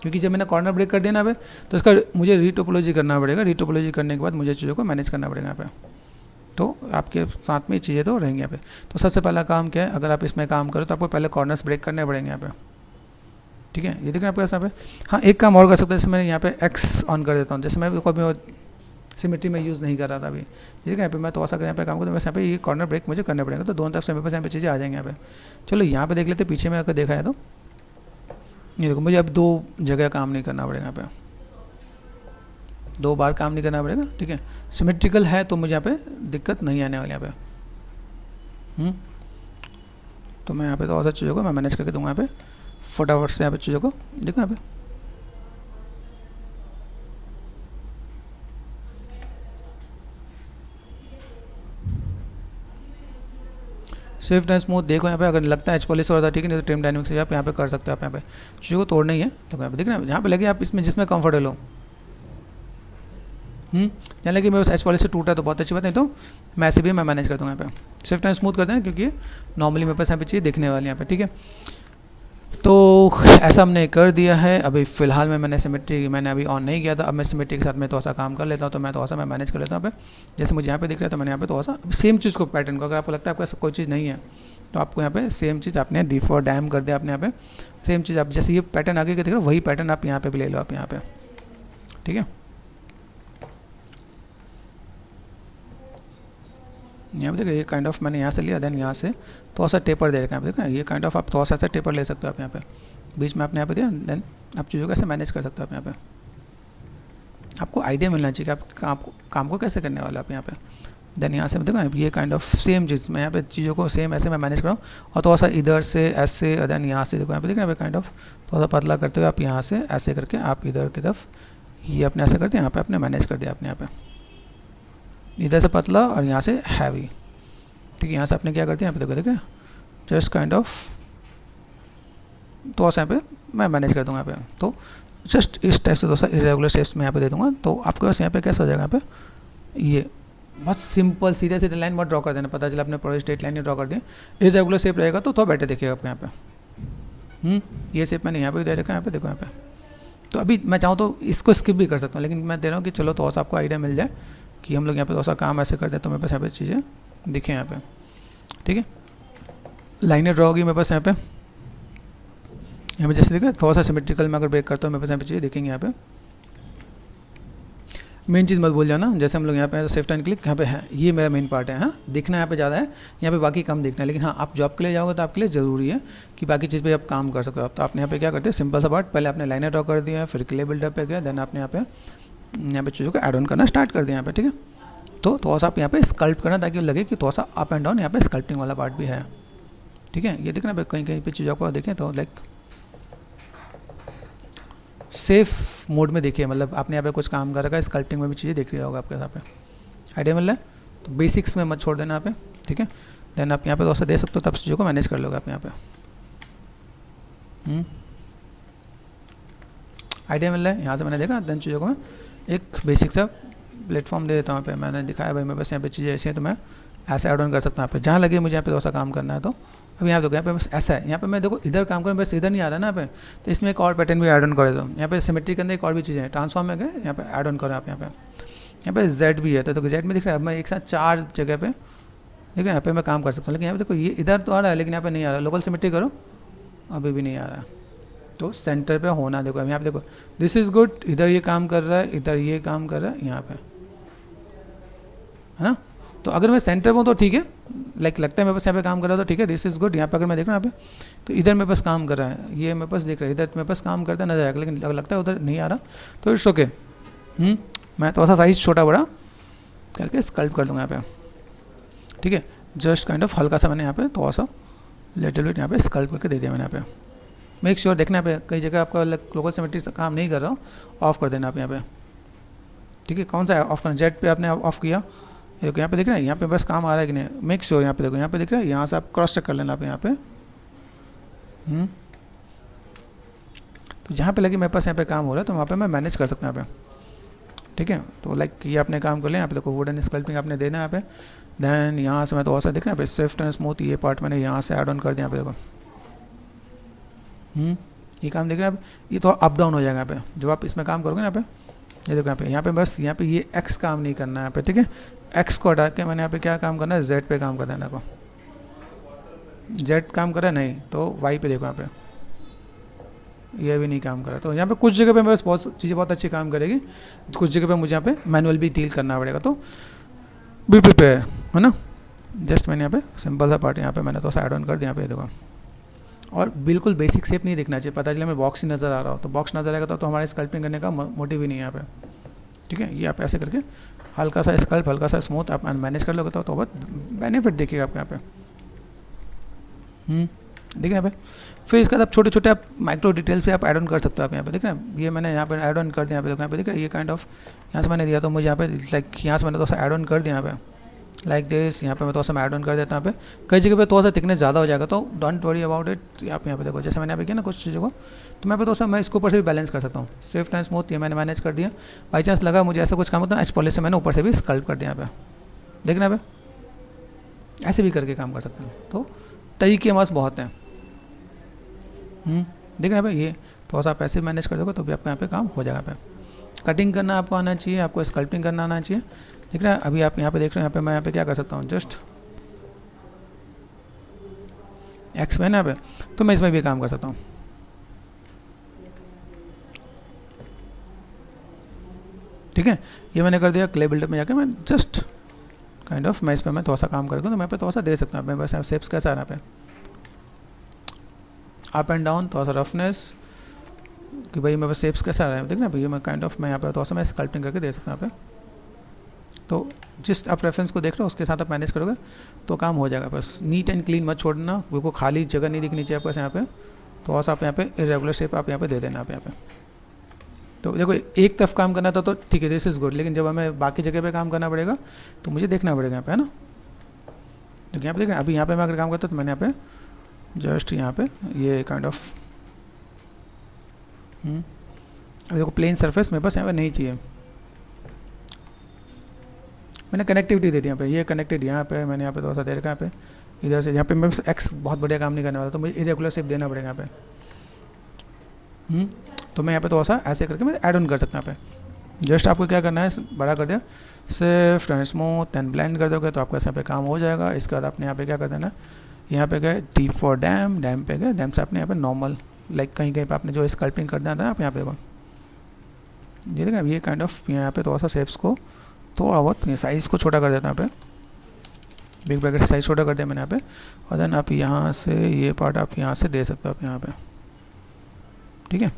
क्योंकि जब मैंने कॉर्नर ब्रेक कर दिया ना यहाँ पे, तो इसका मुझे रीटोपोलॉजी करना पड़ेगा। रीटोपोलॉजी करने के बाद मुझे चीज़ों को मैनेज करना पड़ेगा यहाँ पे, तो आपके साथ में चीज़ें तो रहेंगी यहाँ पे। तो सबसे पहला काम क्या है, अगर आप इसमें काम करो तो आपको पहले कॉर्नर्स ब्रेक करने पड़ेंगे यहाँ पे, ठीक है। ये देखना आपके पास यहाँ पे। हाँ, एक काम और कर सकते हैं, जैसे मैं यहाँ पे एक्स ऑन कर देता हूँ, जैसे मैं कभी सिमेट्री में यूज़ नहीं कर रहा था अभी, ठीक है। यहाँ पे मैं तो ऐसा कर यहाँ पे काम करूँ, तो बस यहाँ पे ये कॉर्नर ब्रेक मुझे करना पड़ेगा, तो दोनों तरफ से मेरे पास यहाँ पे चीज़ें आ जाएंगे यहाँ पे। चलो यहाँ पे देख लेते, पीछे में अगर देखा है तो ये देखो, मुझे अब दो जगह काम नहीं करना पड़ेगा यहाँ पे, दो बार काम नहीं करना पड़ेगा, ठीक है। सिमेट्रिकल है तो मुझे यहाँ पे दिक्कत नहीं आने वाली यहाँ पे। तो मैं यहाँ पे तो और चीज़ों को मैं मैनेज करके दूँगा यहाँ पे फटाफट से, यहाँ पे चीज़ों को देखो यहाँ पे। सेफ एंड स्मूथ देखो यहाँ पे, अगर लगता है एच पॉलिश हो रहा था, ठीक है, नहीं तो ट्रिम डायनेमिक्स से आप यहाँ पे कर सकते हो। आप यहाँ पे चीज़ों को तोड़ना ही है, तो यहाँ पे देखना, यहाँ पे लगे आप इसमें जिसमें कंफर्टेबल हो। यहाँ लगे मेरे एच पॉलिश से टूटा तो बहुत अच्छी बात, नहीं तो मैं ऐसे भी मैं मैनेज कर दूँगा यहाँ पे। सेफ एंड स्मूथ करते हैं, क्योंकि नॉर्मली मेरे पास यहाँ पे चीज़ देखने वाली यहाँ पे, ठीक है। तो ऐसा हमने कर दिया है। अभी फ़िलहाल में मैंने सिमेट्री मैंने अभी ऑन नहीं किया था। अब मैं सिमेट्री के साथ में थोड़ा सा काम कर लेता हूँ, तो मैं थोड़ा सा मैं मैनेज कर लेता हूँ यहाँ पे। जैसे मुझे यहाँ पे दिख रहा है तो मैंने यहाँ पे थोड़ा सा सेम चीज़ को पैटर्न को, अगर आपको लगता है आपका कोई चीज़ नहीं है तो आपको यहाँ पे सेम चीज़ आपने डिफॉर डैम कर दिया आपने यहाँ पे सेम चीज़। आप जैसे ये पैटर्न आगे के देख रहे हो वही पैटर्न आप यहाँ पे भी ले लो आप यहाँ पे, ठीक है। यहाँ पे देखो ये काइंड ऑफ मैंने यहाँ से लिया, देन यहाँ से थोड़ा सा टेपर दे रखा है, देखा ये काइंड ऑफ आप थोड़ा सा टेपर ले सकते हो आप यहाँ पे, बीच में आपने यहाँ पे दिया, देन आप चीज़ों को कैसे मैनेज कर सकते हो आप यहाँ पे। आपको आइडिया मिलना चाहिए कि आप काम को कैसे करने वाले आप यहाँ पे। देन यहाँ से देखो ये काइंड ऑफ सेम चीज़ मैं यहाँ पे चीज़ों को सेम ऐसे मैं मैनेज कर रहा हूँ, और थोड़ा सा इधर से ऐसे, देन यहाँ से देखो यहाँ पे देखो यहाँ पे काइंड ऑफ थोड़ा सा पतला करते हुए आप यहाँ से ऐसे करके आप इधर की तरफ ये अपने ऐसे करते हैं, यहाँ पे आपने मैनेज कर दिया आपने यहाँ पे इधर से पतला और यहाँ से हैवी, ठीक है। यहाँ से आपने क्या करते हैं यहाँ पे देखो देखो जस्ट काइंड ऑफ तो यहाँ पे मैं मैनेज कर दूँगा यहाँ पे। तो जस्ट इस टाइप से दोस्तों इरेगुलर शेप्स में यहाँ पे दे दूँगा, तो आपके पास यहाँ पे कैसा हो जाएगा यहाँ पे ये बहुत सिंपल सीधे सीधे लाइन मत ड्रॉ कर देना, पता चला आपने पूरी स्ट्रेट लाइन ड्रॉ कर दी। इरेगुलर शेप रहेगा तो थोड़ा बेटर देखिएगा आपको यहाँ पे। ये शेप मैंने यहाँ पे दे रखा है यहाँ पे देखो यहाँ पे। तो अभी मैं चाहूँ तो इसको स्किप भी कर सकता हूँ, लेकिन मैं दे रहा हूँ कि चलो थोड़ा सा आपको आइडिया मिल जाए कि हम लोग यहाँ पे थोड़ा सा काम ऐसे करते हैं तो मेरे पास यहाँ पे चीज़ें दिखें यहाँ पे, ठीक है। लाइनें ड्रॉ होगी मेरे पास यहाँ पे जैसे देखा थोड़ा सा सिमेट्रिकल में अगर ब्रेक करता हूँ मेरे पास यहाँ पे चीज़ें दिखेंगे यहाँ पे। मेन चीज़ मत भूल जाना, जैसे हम लोग यहाँ पे सेफ्ट एंड क्लिक यहाँ पे है, ये मेरा मेन पार्ट है। हाँ दिखना यहाँ पे ज़्यादा है, यहाँ पे बाकी कम दिखना है, लेकिन हाँ आप जॉब के लिए जाओगे तो आपके लिए ज़रूरी है कि बाकी चीज़ पे आप काम कर सको। तो आपने यहाँ पे क्या करते हैं सिंपल सा पार्ट, पहले आपने लाइनें ड्रॉ कर दिया, फिर क्ले बिल्डअप पे गया, देन आपने यहाँ पे चीज़ों को ऐड ऑन करना स्टार्ट कर दिया यहाँ पे, ठीक है। तो थोड़ा सा आप यहाँ पे स्कल्प करना ताकि लगे कि थोड़ा सा अप एंड डाउन यहाँ पे स्कल्पटिंग वाला पार्ट भी है, ठीक है। ये देखना कहीं कहीं पे चीज़ों को देखें तो लाइक सेफ मोड में देखिए, मतलब आपने यहाँ पे कुछ काम कर रखा है, स्कल्पटिंग में भी चीज़ें देख रही होगा आपके यहाँ पे, आइडिया मिल रहा है। तो बेसिक्स में मत छोड़ देना यहाँ पे, ठीक है। देन आप यहाँ पे थोड़ा सा दे सकते हो, तब चीज़ों को मैनेज कर लोगे आप यहाँ पे। आइडिया मिल रहा है। यहाँ से मैंने देखा, देन चीज़ों को मैं एक बेसिक सा प्लेटफॉर्म दे देता हूँ यहाँ पे। मैंने दिखाया भाई मेरे पास यहाँ पे चीज़ें ऐसी हैं तो मैं ऐसे ऐड ऑन कर सकता हूँ यहाँ पे, जहाँ लगे मुझे यहाँ पे थोड़ा सा काम करना है। तो अब यहाँ देखो यहाँ पे बस ऐसा है, यहाँ पे मैं देखो इधर काम करूँ बस इधर नहीं आ रहा ना यहाँ पे, तो इसमें एक और पैटर्न भी ऐड ऑन कर देता हूँ। यहाँ पे सिमेट्री के अंदर एक और भी चीज़ें हैं, ट्रांसफॉर्म में गए यहाँ पे ऐड ऑन करो आप यहाँ पे जेड भी है, तो जेड में दिख रहा है। अब मैं एक साथ 4 जगह पे देखो यहाँ पे मैं काम कर सकता हूँ, लेकिन यहाँ पे देखो ये इधर तो आ रहा है लेकिन यहाँ पे नहीं आ रहा। लोकल सिमेट्री करो अभी भी नहीं आ रहा, तो सेंटर पे होना। देखो यहाँ पे देखो दिस इज़ गुड, इधर ये काम कर रहा है, इधर ये काम कर रहा है यहाँ पे, है ना। तो अगर मैं सेंटर में हूँ तो ठीक है, लाइक लगता है मेरे पास यहाँ पे काम कर रहा है तो ठीक है, दिस इज़ गुड। यहाँ पे अगर मैं देख रहा हूँ यहाँ पे तो इधर मेरे पास काम कर रहा है, ये मेरे पास देख रहा है, इधर मेरे पास काम करता नजर आएगा, लेकिन अगर लगता है उधर नहीं आ रहा तो इट्स ओके। मैं थोड़ा सा साइज छोटा बड़ा करके स्कल्प कर दूँगा यहाँ पे, ठीक है। जस्ट काइंड ऑफ हल्का सा मैंने यहाँ पे थोड़ा सा लिटिल बिट यहाँ पे स्कल्प करके दे दिया मैंने यहाँ पे। मेक श्योर देखना पे कई जगह आपका लोकल सिमेट्री से काम नहीं कर रहा हो, ऑफ कर देना आप यहाँ पे, ठीक है। कौन सा ऑफ करना, जेड पे आपने ऑफ किया, देखो यहाँ पे दिख रहा है, यहाँ पे बस काम आ रहा है कि नहीं। मेक श्योर यहाँ पे देखो यहाँ पे दिख रहा है, यहाँ से आप क्रॉस चेक कर लेना आप यहाँ पे। तो जहाँ पे लगे मेरे पास यहाँ पे काम हो रहा है तो वहाँ पे मैं मैनेज कर सकता हूँ यहाँ पे, ठीक है। तो लाइक ये आपने काम कर लिया यहाँ पे, देखो वुडन स्कल्पिंग आपने देना है यहाँ पे। देन यहाँ से मैं तो ऐसा दिख रहा है यहाँ पे स्विफ्ट एंड स्मूथ, ये पार्ट मैंने यहाँ से ऐड ऑन कर दिया यहाँ पे। देखो ये काम देख रहे हैं आप, ये थोड़ा अप डाउन हो जाएगा यहाँ पे जब आप इसमें काम करोगे ना। यहाँ पे ये देखो यहाँ पे बस यहाँ पे ये एक्स काम नहीं करना है यहाँ पे, ठीक है। एक्स को हटा के मैंने यहाँ पे क्या काम करना है, जेड पे काम कर देना को। जेड काम कर रहा है नहीं तो वाई पे देखो यहाँ पे ये भी नहीं काम कर रहा। तो यहाँ पे कुछ जगह पे बस बहुत चीज़ें बहुत अच्छी काम करेगी, कुछ जगह पे मुझे यहाँ पे मैनुअल भी डील करना पड़ेगा, तो बी प्रिपेयर, है ना। जस्ट मैंने यहाँ पे सिंपल सा पार्ट यहाँ पे मैंने तो ऐड ऑन कर दिया यहाँ पे देखो। और बिल्कुल बेसिक शेप नहीं दिखना चाहिए, पता चले मैं बॉक्स ही नज़र आ रहा हो, तो बॉक्स नज़र आएगा तो हमारे स्कल्पिंग करने का मोटिव ही नहीं है यहाँ पे, ठीक है। ये आप ऐसे करके हल्का सा स्कल्प हल्का सा स्मूथ आप मैनेज कर लोगे तो बहुत बेनिफिट देखिएगा आपके यहाँ पे। देखिए यहाँ पे फिर इसके बाद आप छोटे छोटे आप माइक्रो डिटेल्स पे आप ऐड ऑन कर सकते हो आप यहाँ पे। देख रहे हैं ये मैंने यहाँ पे ऐड ऑन कर दिया यहाँ पे, देखो यहाँ पे देख रहे हैं ये काइंड ऑफ यहाँ से मैंने दिया तो मुझे यहाँ पे लाइक यहाँ से मैंने थोड़ा सा ऐड ऑन कर दिया यहाँ पे लाइक दिस। यहाँ पे मैं थोड़ा सा ऐड ऑन कर देता हूँ यहाँ पे। कई जगह पे थोड़ा सा थिकनेस ज़्यादा हो जाएगा तो डोंट वरी अबाउट इट। आप यहाँ पे देखो जैसे मैंने यहाँ पे किया ना कुछ चीज़ों को, तो मैं पे थोड़ा सा मैं इसके ऊपर से भी बैलेंस कर सकता हूँ। स्विफ्ट एंड स्मूथ ये मैंने मैनेज कर दिया। बाई चांस लगा मुझे ऐसा कुछ काम होता है एच पॉलिश से मैंने ऊपर से भी स्कल्प कर दिया यहाँ पे। देखना यहाँ पे ऐसे भी करके काम कर सकते हैं, तो तरीके हमारे बहुत हैं। देख रहे हैं भाई, ये थोड़ा सा आप ऐसे मैनेज कर दोगे तो भी आपका यहाँ पे काम हो जाएगा। यहाँ पे कटिंग करना आपको आना चाहिए, आपको स्कल्पटिंग करना आना चाहिए। देख रहे हैं, अभी आप यहाँ पे देख रहे हैं, यहाँ पे मैं यहाँ पे क्या कर सकता हूँ, जस्ट एक्स में ना यहाँ पे, तो मैं इसमें भी काम कर सकता हूँ। ठीक है, ये मैंने कर दिया। क्ले बिल्डअप में जाके मैं जस्ट काइंड ऑफ मैं इस पर मैं थोड़ा सा काम कर दूँ तो मैं पे थोड़ा सा दे सकता हूँ। मैं बस शेप्स कैसा है यहाँ पे, अप एंड डाउन, थोड़ा सा रफनेस कि भाई मैं बस शेप्स कैसा रहा है, देखना भैया मैं काइंड ऑफ मैं यहाँ पे थोड़ा सा मैं स्कल्पटिंग करके दे सकता हूँ यहाँ पे। तो जिस आप रेफरेंस को देख रहे हो उसके साथ आप मैनेज करोगे तो काम हो जाएगा। बस नीट एंड क्लीन मत छोड़ना, बिल्कुल खाली जगह नहीं दिखनी चाहिए आपको यहाँ पे। थोड़ा सा आप यहाँ पे इरेगुलर शेप आप यहाँ पे दे देना आप यहाँ पे। तो देखो एक तरफ काम करना था तो ठीक है, दिस इज़ गुड, लेकिन जब हमें बाकी जगह पे काम करना पड़ेगा तो मुझे देखना पड़ेगा यहाँ पे, है ना। तो यहाँ पे देखें, अभी यहाँ पे मैं अगर काम करता तो मैंने यहाँ पे जस्ट यहाँ पे ये काइंड ऑफ अभी देखो प्लेन सरफेस मेरे पास यहाँ पे नहीं चाहिए, मैंने कनेक्टिविटी दे दी यहाँ पे, ये कनेक्टेड यहाँ पे मैंने यहाँ पे थोड़ा सा दे रखा है यहाँ पे, इधर से यहाँ पे मेरे एक्स बहुत बढ़िया काम नहीं करने वाला तो मुझे इरेगुलर शेप देना पड़ेगा यहाँ पे। तो मैं यहाँ पे थोड़ा सा ऐसे करके मैं ऐड ऑन कर सकता हूँ यहाँ पे। जस्ट आपको क्या करना है, बड़ा कर दिया, sift and smooth and blend कर दोगे तो आपका यहाँ पे काम हो जाएगा। इसके बाद आपने यहाँ पे क्या कर देना, यहाँ पे गए डी फॉर डैम, डैम पे गए, डैम से आपने यहाँ पे नॉर्मल लाइक कहीं कहीं पे आपने जो स्कल्पिंग करना था आप यहाँ पे ये देखा, ये काइंड ऑफ यहाँ पे थोड़ा सा शेप्स को थोड़ा बहुत साइज़ को छोटा कर देता हूँ यहाँ पे, बिग ब्रैकेट साइज़ छोटा कर दिया मैंने यहाँ पे। और देन आप यहाँ से ये पार्ट आप यहाँ से दे सकते हो आप यहाँ पे, ठीक है।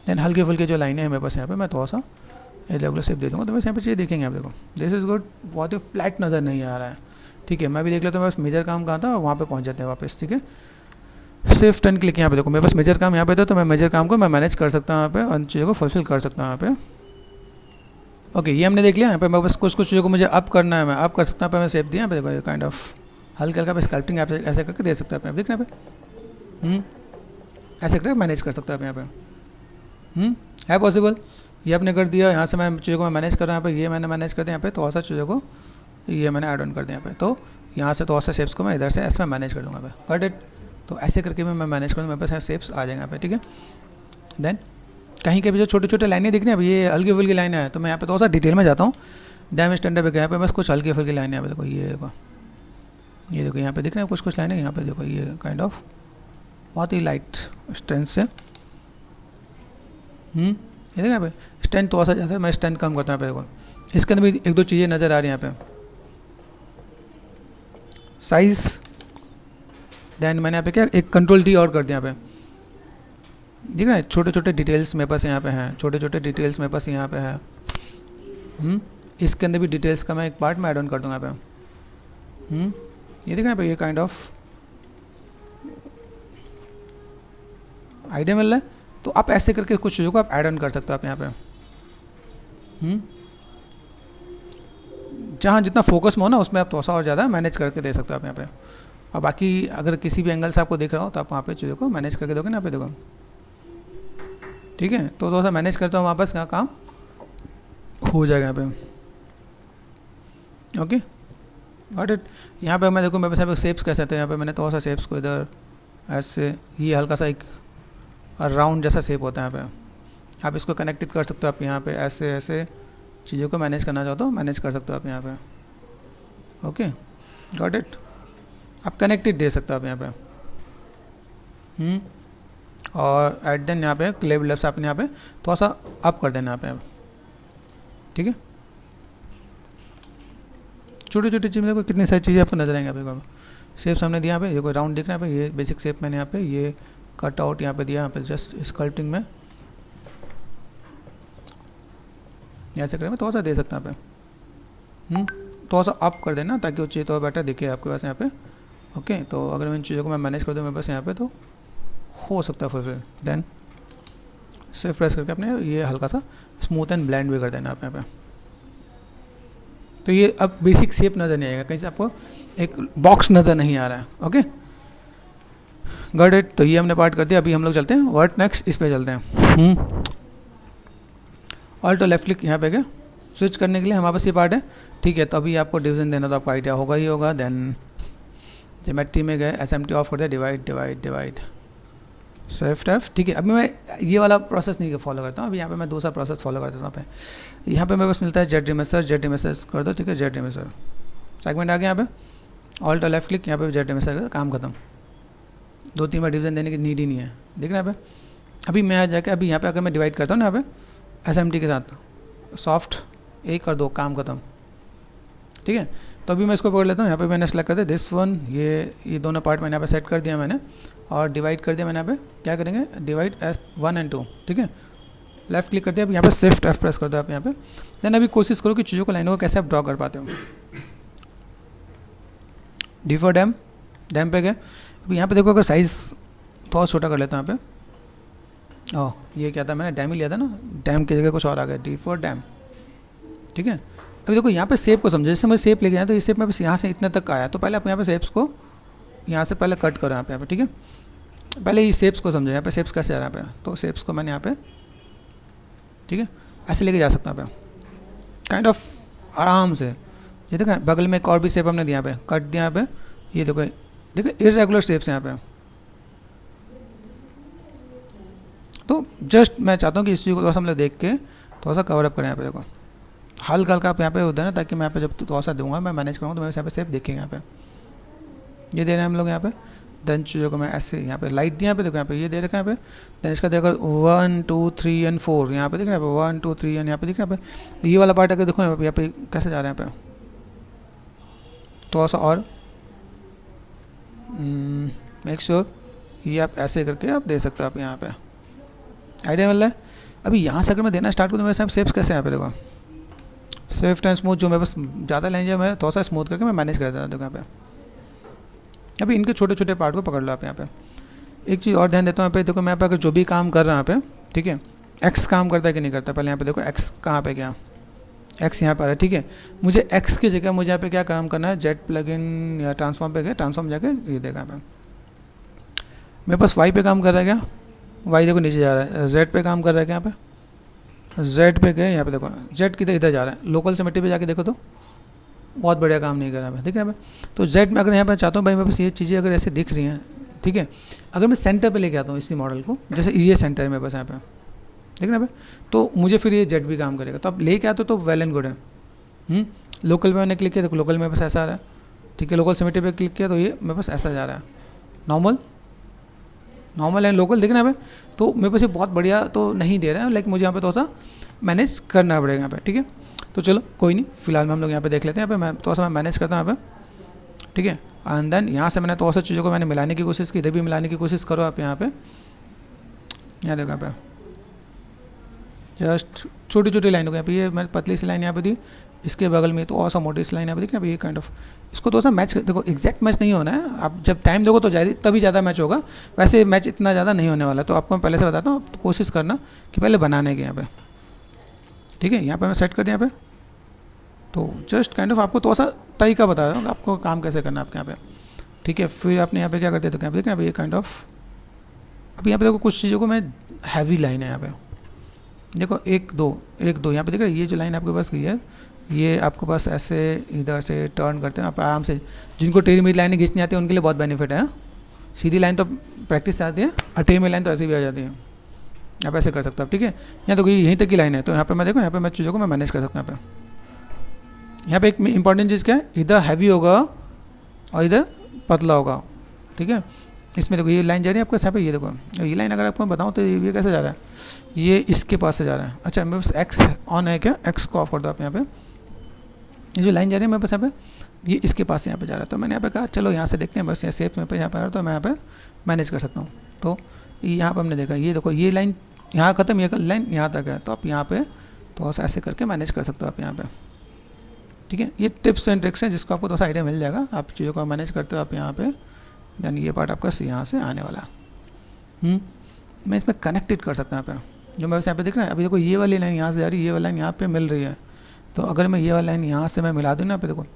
देन हल्के फुल्के जो लाइनें हैं मेरे पास यहाँ पे मैं थोड़ा सा रेगुलर शेप दे दूँगा तो बस यहाँ पे चीज़ देखेंगे आप, देखो दिस इज़ गुड, बहुत ही फ्लैट नज़र नहीं आ रहा है, ठीक है। मैं भी देख लेता हूँ बस मेजर काम कहाँ था और वहाँ पे पहुँच जाते हैं वापस, ठीक है। शिफ्ट एंड क्लिक यहाँ पे देखो, मेरे पास मेजर काम यहाँ पे था तो मैं मेजर काम को मैं मैनेज कर सकता हूँ यहाँ पे और चीज़ों को फुलफिल कर सकता हूँ यहाँ पे। ओके, ये हमने देख लिया। यहाँ पे मैं बस कुछ कुछ चीज़ों को मुझे अप करना है, मैं अप कर सकता हूँ। यहाँ पे मैं शेप दिया यहाँ पे देखो, ये काइंड ऑफ हल्का हल्का पे स्कल्पटिंग आप ऐसे करके दे सकते हो आप देखना यहाँ पे, ऐसे करके मैनेज कर सकते हो आप यहाँ पे, है पॉसिबल। ये आपने कर दिया, यहाँ से मैं चीज़ों को मैं मैनेज कर रहा हूँ यहाँ पे, ये मैंने मैनेज कर दिया यहाँ पे, थोड़ा सा चीज़ों को ये मैंने ऐड ऑन कर दिया यहाँ पे। तो यहाँ से थोड़ा सा शेप्स को मैं इधर से ऐसे मैं मैनेज कर दूँगा यहाँ पे, गॉट इट। तो ऐसे करके मैं मैनेज करूँगा, मेरे पास शेप्स आ जाएंगे यहाँ पे, ठीक है। देन कहीं के भी जो छोटे छोटे लाइनें दिख रही हैं, अब ये हल्की फुल्की लाइनें हैं तो मैं यहाँ पे थोड़ा सा डिटेल में जाता हूँ। डैम स्टैंडर्ड पे यहाँ पे बस कुछ हल्की फुल्की लाइनें यहाँ पे देखो, ये देखो यहाँ पे दिख रहे हैं कुछ कुछ लाइनें यहाँ पे देखो, ये काइंड ऑफ बहुत ही लाइट स्ट्रेंथ से, ये देखो यहाँ पे स्ट्रेंथ थोड़ा सा ज़्यादा है, मैं स्ट्रेंथ कम करता हूँ यहाँ पे देखो। इसके अंदर भी एक दो चीज़ें नज़र आ रही हैं यहाँ पे, साइज़। देन मैंने यहाँ पे क्या एक कंट्रोल डी और कर दिया यहाँ पे, देख रहे हैं छोटे छोटे डिटेल्स मेरे पास यहाँ पे हैं, छोटे छोटे डिटेल्स मेरे पास यहाँ पे है। इसके अंदर भी डिटेल्स का मैं एक पार्ट में ऐड ऑन कर दूँगा यहाँ पे। ये देख रहे हैं पे, ये काइंड ऑफ आइडिया मिल रहा है। तो आप ऐसे करके कुछ चीज़ों को आप ऐड ऑन कर सकते हो आप यहाँ पे। जहाँ जितना फोकस में हो ना उसमें आप थोड़ा सा और ज़्यादा मैनेज करके दे सकते हो आप यहाँ पे। और बाकी अगर किसी भी एंगल से आपको दिख रहा हो तो आप वहाँ पे चीज़ों को मैनेज करके दोगे ना, यहाँ पे देखो, ठीक है। तो थोड़ा सा मैनेज करता हूँ वापस, यहाँ काम हो जाएगा यहाँ पे, ओके गॉट इट। यहाँ पे मैं देखो मेरे पास शेप्स कैसे थे, यहाँ पे मैंने थोड़ा सा शेप्स को इधर ऐसे, ये हल्का सा एक राउंड जैसा शेप होता है यहाँ पे, आप इसको कनेक्टेड कर सकते हो आप यहाँ पे, ऐसे ऐसे चीज़ों को मैनेज करना चाहो तो मैनेज कर सकते हो आप यहाँ पे, ओके गॉट इट। आप कनेक्टेड दे सकते हो आप यहाँ पे। और एट देन यहाँ पे क्ले बिल्डअप से आपने यहाँ पे थोड़ा सा अप कर देना यहाँ पे, ठीक है। छोटी छोटी चीज़ देखो कितनी सारी चीज़ें आपको नजर आएंगे यहाँ पे। शेप सामने दिया यहाँ पे, ये कोई राउंड दिख रहा है यहाँ पे, ये बेसिक शेप मैंने यहाँ पे ये कट आउट यहाँ पे दिया, यहाँ पे जस्ट स्कल्पटिंग में ऐसे करें मैं थोड़ा सा दे सकता हूँ यहाँ पे। थोड़ा सा अप कर देना ताकि वो चीज़ तो बेटर दिखे आपके पास यहाँ पे, ओके। तो अगर मैं इन चीज़ों को मैं मैनेज कर दूँ मेरे पास यहाँ पे तो हो सकता है फुलफिल। देन सिर्फ प्रेस करके अपने ये हल्का सा स्मूथ एंड ब्लेंड भी कर देना आप यहाँ पे। तो ये अब बेसिक शेप नज़र नहीं आएगा, कहीं से आपको एक बॉक्स नज़र नहीं आ रहा है, ओके गॉट इट। तो ये हमने पार्ट कर दिया। अभी हम लोग चलते हैं व्हाट नेक्स्ट, इस पे चलते हैं। ऑल्ट और लेफ्ट क्लिक यहाँ पे गए स्विच करने के लिए हमारे पास ये पार्ट है, ठीक है। तो अभी आपको डिवीजन देना तो आपको आइडिया होगा ही होगा। देन ज्योमेट्री में गए, एसएमटी ऑफ कर दिया, divide divide divide, Swift F, ठीक है। अभी मैं ये वाला प्रोसेस नहीं फॉलो करता हूँ, अभी यहाँ पे मैं दूसरा प्रोसेस फॉलो करता हूँ। यहाँ पे मेरे पास मिलता है जेट रिमेसर, जेट रिमेसर कर दो, ठीक है। जेट रिमेसर सेगमेंट आ गया, यहाँ पे ऑल्ट और लेफ्ट क्लिक, यहाँ पे जेट रिमेसर काम खत्म। 2-3 बार डिवीजन देने की नीड ही नहीं है, देख रहे हैं यहाँ पे। अभी मैं आ जाकर अभी यहाँ पे अगर मैं डिवाइड करता हूँ ना यहाँ पे SMT के साथ, सॉफ्ट एक कर दो, काम खत्म, ठीक है। तो अभी मैं इसको पकड़ लेता हूँ, यहाँ पे मैंने सेलेक्ट कर दिया दिस वन, ये दोनों पार्ट मैंने यहाँ पे सेट कर दिया मैंने, और डिवाइड कर दिया मैंने। यहाँ पे क्या करेंगे, डिवाइड एस 1 और 2, ठीक है। लेफ्ट क्लिक कर दिया, अब यहाँ पे शिफ्ट F प्रेस कर दो आप यहाँ पे। देन अभी कोशिश करो कि चीज़ों को, लाइनों को कैसे आप ड्रॉ कर पाते हो। डी फॉर डैम, डैम पे गए। अभी यहाँ पे देखो, अगर साइज़ थोड़ा छोटा कर लेता हूँ यहाँ पे। ओह, ये क्या था, मैंने डैम ही लिया था ना, डैम की जगह कुछ और आ गया, डी फॉर डैम, ठीक है। अभी देखो यहाँ पे शेप को समझो, जैसे मैं शेप लेके आया तो ये शेप में बस यहाँ से इतने तक आया, तो पहले आप यहाँ पे शेप्स को यहाँ से पहले कट करो यहाँ पे, ठीक है। पहले ये शेप्स को समझो, यहाँ पे शेप्स कैसे आ रहा है यहाँ पे, तो शेप्स को मैंने यहाँ पे, ठीक है, ऐसे लेके जा सकता हूँ यहाँ पे काइंड ऑफ आराम से। ये देखो बगल में एक और भी शेप हमने दिया, यहाँ पे कट दिया यहाँ पे। ये देखो, देखो इरेगुलर शेप्स यहाँ पे। तो जस्ट मैं चाहता हूँ कि इस चीज़ को थोड़ा सा हम लोग देख के थोड़ा सा कवर अप करें यहाँ पे। देखो हल्का हल्का आप यहाँ पे उधर ना, ताकि मैं यहाँ पे जब थोड़ा सा दूंगा, मैं मैनेज करूँगा, तो मेरे यहाँ पे शेप देखेंगे यहाँ पे। ये दे रहे हैं हम लोग यहाँ पे। देन चीज़ों को मैं ऐसे यहाँ पे लाइट दिया, यहाँ पे देखो, यहाँ पे ये दे रखा है यहाँ पे। देन इसका देखो 1 2 3 और 4 यहाँ पे दिख रहा है, 1 2 3 यहाँ पे दिख रहा है। यहाँ पे ये वाला पार्ट अगर देखो यहाँ पे कैसे जा रहा है यहाँ पे, थोड़ा सा और मेक श्योर ये आप ऐसे करके आप दे सकते हो आप यहाँ पे। आइडिया मिल रहा है। अभी यहाँ से अगर मैं देना स्टार्ट करूँ तो मेरे साथ शेप्स कैसे यहाँ पे देखो, स्विफ्ट एंड स्मूथ, जो मैं बस ज़्यादा लाइन जो मैं थोड़ा सा स्मूथ करके मैं मैनेज कर देता हूँ। देखो यहाँ पे अभी इनके छोटे छोटे पार्ट को पकड़ लो आप यहाँ पे। एक चीज़ और ध्यान देता हूँ यहाँ पे, देखो मैं यहाँ पे अगर जो भी काम कर रहा हूँ यहाँ पे, ठीक है, एक्स काम करता है कि नहीं करता, पहले यहाँ पे देखो एक्स कहाँ पे गया, एक्स यहाँ पर है, ठीक है। मुझे एक्स की जगह मुझे यहाँ पे क्या काम करना है, जेट प्लगइन या ट्रांसफॉर्म पे गया, ट्रांसफॉर्म जाके ये देखा यहाँ पे मेरे पास वाई पे काम कर रहा है क्या, वाई देखो नीचे जा रहा है। जेड पे काम कर रहा है क्या, यहाँ पे जेड पे गए, यहाँ पे देखो जेड किधर इधर जा रहा है, लोकल सिमेट्री पे जाके देखो तो बहुत बढ़िया काम नहीं कर रहा है, ठीक है ना। तो जेड में अगर यहाँ पे चाहता हूँ भाई मेरे पास ये चीज़ें अगर ऐसे दिख रही हैं, ठीक है, अगर मैं सेंटर पे लेके आता हूँ इसी मॉडल को, जैसे ये सेंटर है मेरे पास यहाँ पे, ठीक है ना भाई, तो मुझे फिर ये जेड भी काम करेगा। तो आप लेके आते हो तो वेल एंड गुड है। लोकल पे मैंने क्लिक किया, देखो लोकल मेरे पास ऐसा आ रहा है, ठीक है। लोकल सिमेट्री पे क्लिक किया तो ये मेरे पास ऐसा जा रहा है, नॉर्मल एंड लोकल, देखना भाई। तो मेरे पास ये बहुत बढ़िया तो नहीं दे रहा है, लेकिन मुझे यहाँ पे थोड़ा सा मैनेज करना पड़ेगा यहाँ पे, ठीक है। तो चलो कोई नहीं, फिलहाल में हम लोग यहाँ पे देख लेते हैं। यहाँ पे मैं थोड़ा सा मैं मैनेज करता हूँ यहाँ पे, ठीक है। एंड देन यहाँ से मैंने थोड़ा सा चीज़ों को मैंने मिलाने की कोशिश की, इधर भी मिलाने की कोशिश करो आप यहाँ पे। यहाँ देखो यहाँ पे जस्ट छोटी छोटी लाइनों को, यहाँ पे ये मैंने पतली सी लाइन यहाँ पे दी, इसके बगल में तो और सा मोटी सी लाइन यहाँ पे देखना, ये काइंड ऑफ इसको थोड़ा सा मैच, देखो एग्जैक्ट मैच नहीं होना है, आप जब टाइम दोगे तो तभी ज़्यादा मैच होगा, वैसे मैच इतना ज़्यादा नहीं होने वाला। तो आपको मैं पहले से बताता हूँ, तो कोशिश करना कि पहले बनाने के यहाँ पे, ठीक है। यहाँ पे मैं सेट कर दिया यहाँ पे, तो जस्ट काइंड ऑफ आपको थोड़ा सा तरीका बता रहा हूँ आपको काम कैसे करना है आपके यहाँ पे, ठीक है। फिर आपने यहाँ पे क्या करते थे, यहाँ पे देखना ये काइंड ऑफ, अभी यहाँ पे देखो कुछ चीज़ों को मैं हैवी लाइन है यहाँ पे, देखो 1 2 यहाँ पे देख रहे, ये जो लाइन आपके पास गई है, ये आपके पास ऐसे इधर से टर्न करते हैं आप आराम से। जिनको टेढ़ी मेढ़ी लाइनें खींचनी आती है उनके लिए बहुत बेनिफिट है। सीधी लाइन तो प्रैक्टिस से आती है, और टेढ़ी मेढ़ी लाइन तो ऐसे भी आ जाती है, आप ऐसे कर सकते हो, ठीक है। यहाँ तो यहीं तक की लाइन है, तो यहाँ पे मैं देखो, यहाँ पे मैं चीज़ों को मैं मैनेज कर सकता हूँ। यहाँ पे एक इंपॉर्टेंट चीज़ क्या है, इधर हैवी होगा और इधर पतला होगा, ठीक है। इसमें देखो ये लाइन जा रही है आपके यहाँ पे, ये देखो ये लाइन अगर आपको मैं बताऊँ तो ये कैसे जा रहा है, ये इसके पास से जा रहा है। अच्छा मेरे पास एक्स ऑन है क्या, एक्स को ऑफ कर दो आप यहाँ पे। ये जो लाइन जा रही है मेरे पास यहाँ पे, ये इसके पास यहाँ पे जा रहा है, तो मैंने यहाँ पे कहा चलो यहाँ से देखते हैं, बस यहाँ सेप में पे यहाँ पर आ रहा है, तो मैं यहाँ पे मैनेज कर सकता हूँ। तो यहाँ पर हमने देखा, ये देखो ये लाइन यहाँ ख़त्म, ये लाइन यहाँ तक है, तो आप यहाँ पे थोड़ा सा ऐसे करके मैनेज कर सकते हो आप यहाँ पे, ठीक है। ये टिप्स एंड ट्रिक्स हैं जिसको आपको थोड़ा सा आइडिया मिल जाएगा, आप चीज़ों को मैनेज करते हो आप यहाँ पे। देन ये पार्ट आपका यहाँ से आने वाला, मैं इसमें कनेक्टेड कर सकता हूँ यहाँ पे, जो मैं यहाँ पे देख रहा है। अभी देखो ये वाली लाइन यहाँ से जा रही है, ये वाली लाइन यहाँ पे मिल रही है, तो अगर मैं ये वाली लाइन यहाँ से मैं मिला दूँ ना, यहाँ पे देखो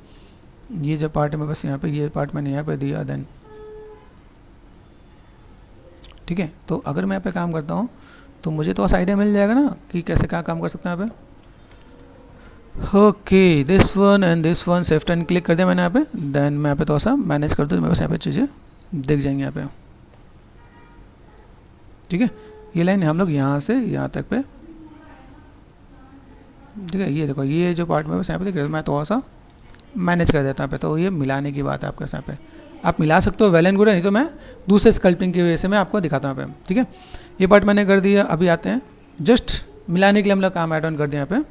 ये जो पार्ट है मैं बस यहाँ पे, ये पार्ट मैंने यहाँ पे दिया, देन ठीक है। तो अगर मैं यहाँ पे काम करता हूँ तो मुझे तो आइडिया मिल जाएगा ना कि कैसे क्या काम कर सकते हैं यहाँ पे। Okay this one and this one shift and click कर दिया मैंने यहाँ पे। देन मैं यहाँ पे थोड़ा सा मैनेज कर दूँ, मेरे पास यहाँ पे चीज़ें दिख जाएंगी यहाँ पे। ठीक है। ये लाइन हम लोग यहाँ से यहाँ तक पे, ठीक है। ये देखो ये जो पार्ट में बस यहाँ पे देख रहे हो, मैं थोड़ा सा मैनेज कर देता पे, तो ये मिलाने की बात है आपके यहाँ पे, आप मिला सकते हो, वेल एंड गुड है, नहीं तो मैं दूसरे स्कल्पिंग की वजह से मैं आपको दिखाता हूँ यहाँ पे, ठीक है। ये पार्ट मैंने कर दिया। अभी आते हैं जस्ट मिलाने के लिए हम लोग काम ऐड ऑन कर दिया यहाँ पे,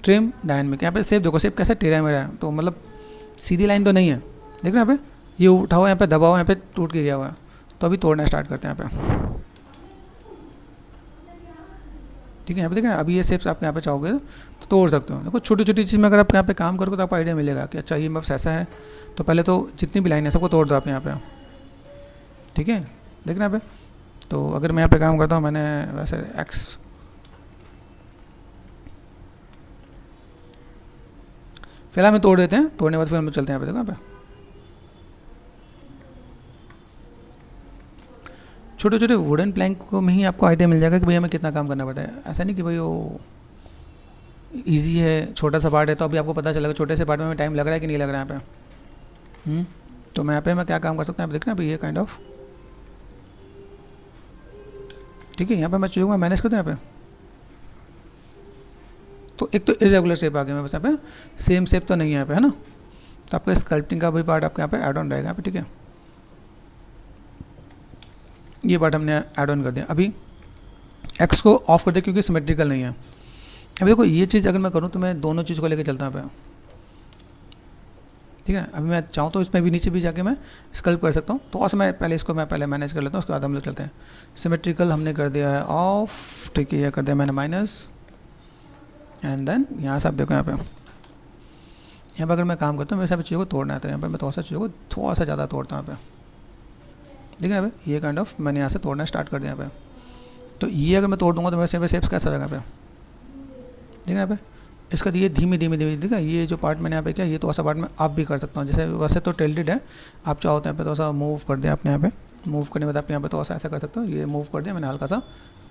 ट्रिम डायनेमिक। यहाँ पे शेप देखो, शेप कैसा टेढ़ा मेढ़ा है, तो मतलब सीधी लाइन तो नहीं है, देख रहे हैं यहाँ पे, ये उठा हुआ यहाँ पे, दबा हुआ यहाँ पे, टूट के गया हुआ है। तो अभी तोड़ना स्टार्ट करते हैं यहाँ पे, ठीक है। यहाँ पे देखें, अभी ये शेप्स आप यहाँ पे चाहोगे तो तोड़ सकते हो। देखो छोटी छोटी चीज़ में अगर आप यहाँ पे काम करोगे तो आपको आइडिया मिलेगा कि अच्छा ये बस ऐसा है, तो पहले तो जितनी भी लाइन है सबको तोड़ दो आप यहाँ पे, ठीक है। देखना यहाँ पे, तो अगर मैं यहाँ पे काम करता हूँ, मैंने वैसे एक्स, फिलहाल में तोड़ देते हैं, तोड़ने के बाद फिर हम चलते हैं यहाँ पे, देखो यहाँ पे छोटे छोटे वुडन प्लैंक को में ही आपको आइडिया मिल जाएगा कि भाई हमें कितना काम करना पड़ता है। ऐसा नहीं कि भाई वो ईजी है, छोटा सा पार्ट है तो अभी आपको पता चलेगा छोटे से पार्ट में हमें टाइम लग रहा है कि नहीं लग रहा है यहाँ पे। तो मैं यहाँ पे मैं क्या काम कर सकता हूँ, आप देखना अभी ये काइंड ऑफ, ठीक है। यहाँ पे मैं चीज़ों को मैं मैनेज करता हूँ यहाँ पे, तो एक तो इरेगुलर शेप आ गया मैं बस यहाँ पे, सेम शेप तो नहीं है यहाँ पे, है ना। तो आपका स्कल्पटिंग का भी पार्ट आपके यहाँ पे ऐड ऑन रहेगा यहाँ पे, ठीक है। ये पार्ट हमने ऐड ऑन कर दिया। अभी एक्स को ऑफ कर दिया क्योंकि सिमेट्रिकल नहीं है। अभी देखो ये चीज़ अगर मैं करूँ तो मैं दोनों चीज़ को लेकर चलता हूँ, ठीक है। अभी मैं चाहूँ तो इसमें भी नीचे भी जाके मैं स्कल्प कर सकता हूँ, तो और मैं पहले इसको मैं पहले मैनेज कर लेता हूँ, उसके बाद हम लोग चलते हैं। सिमेट्रिकल हमने कर दिया है ऑफ, ठीक है। ये कर दिया मैंने माइनस, एंड देन यहाँ से आप देखो यहाँ पे अगर मैं काम करता हूँ वैसे चीज़ों को तोड़ना है, तो यहाँ पे मैं थोड़ा सा चीज़ों को थोड़ा सा ज़्यादा तोड़ता हूँ यहाँ पे, देखिए यहाँ पे ये काइंड ऑफ मैंने यहाँ से तोड़ना स्टार्ट कर दिया यहाँ पे। तो ये अगर मैं तोड़ दूँगा तो वैसे यहाँ पे शेप्स कैसा होगा यहाँ पे, देखिए यहाँ पे इसका ये धीमे धीमे धीमे, देखा ये जो पार्ट मैंने यहाँ पे किया, ये थोड़ा सा पार्ट मैं आप भी कर सकता हूँ। जैसे वैसे तो टिल्टेड है, आप चाहो तो यहाँ पे थोड़ा सा मूव कर दिया आपने, यहाँ पे मूव करने के बाद आप यहाँ पे थोड़ा सा ऐसा कर सकते हो, ये मूव कर दिया मैंने हल्का सा,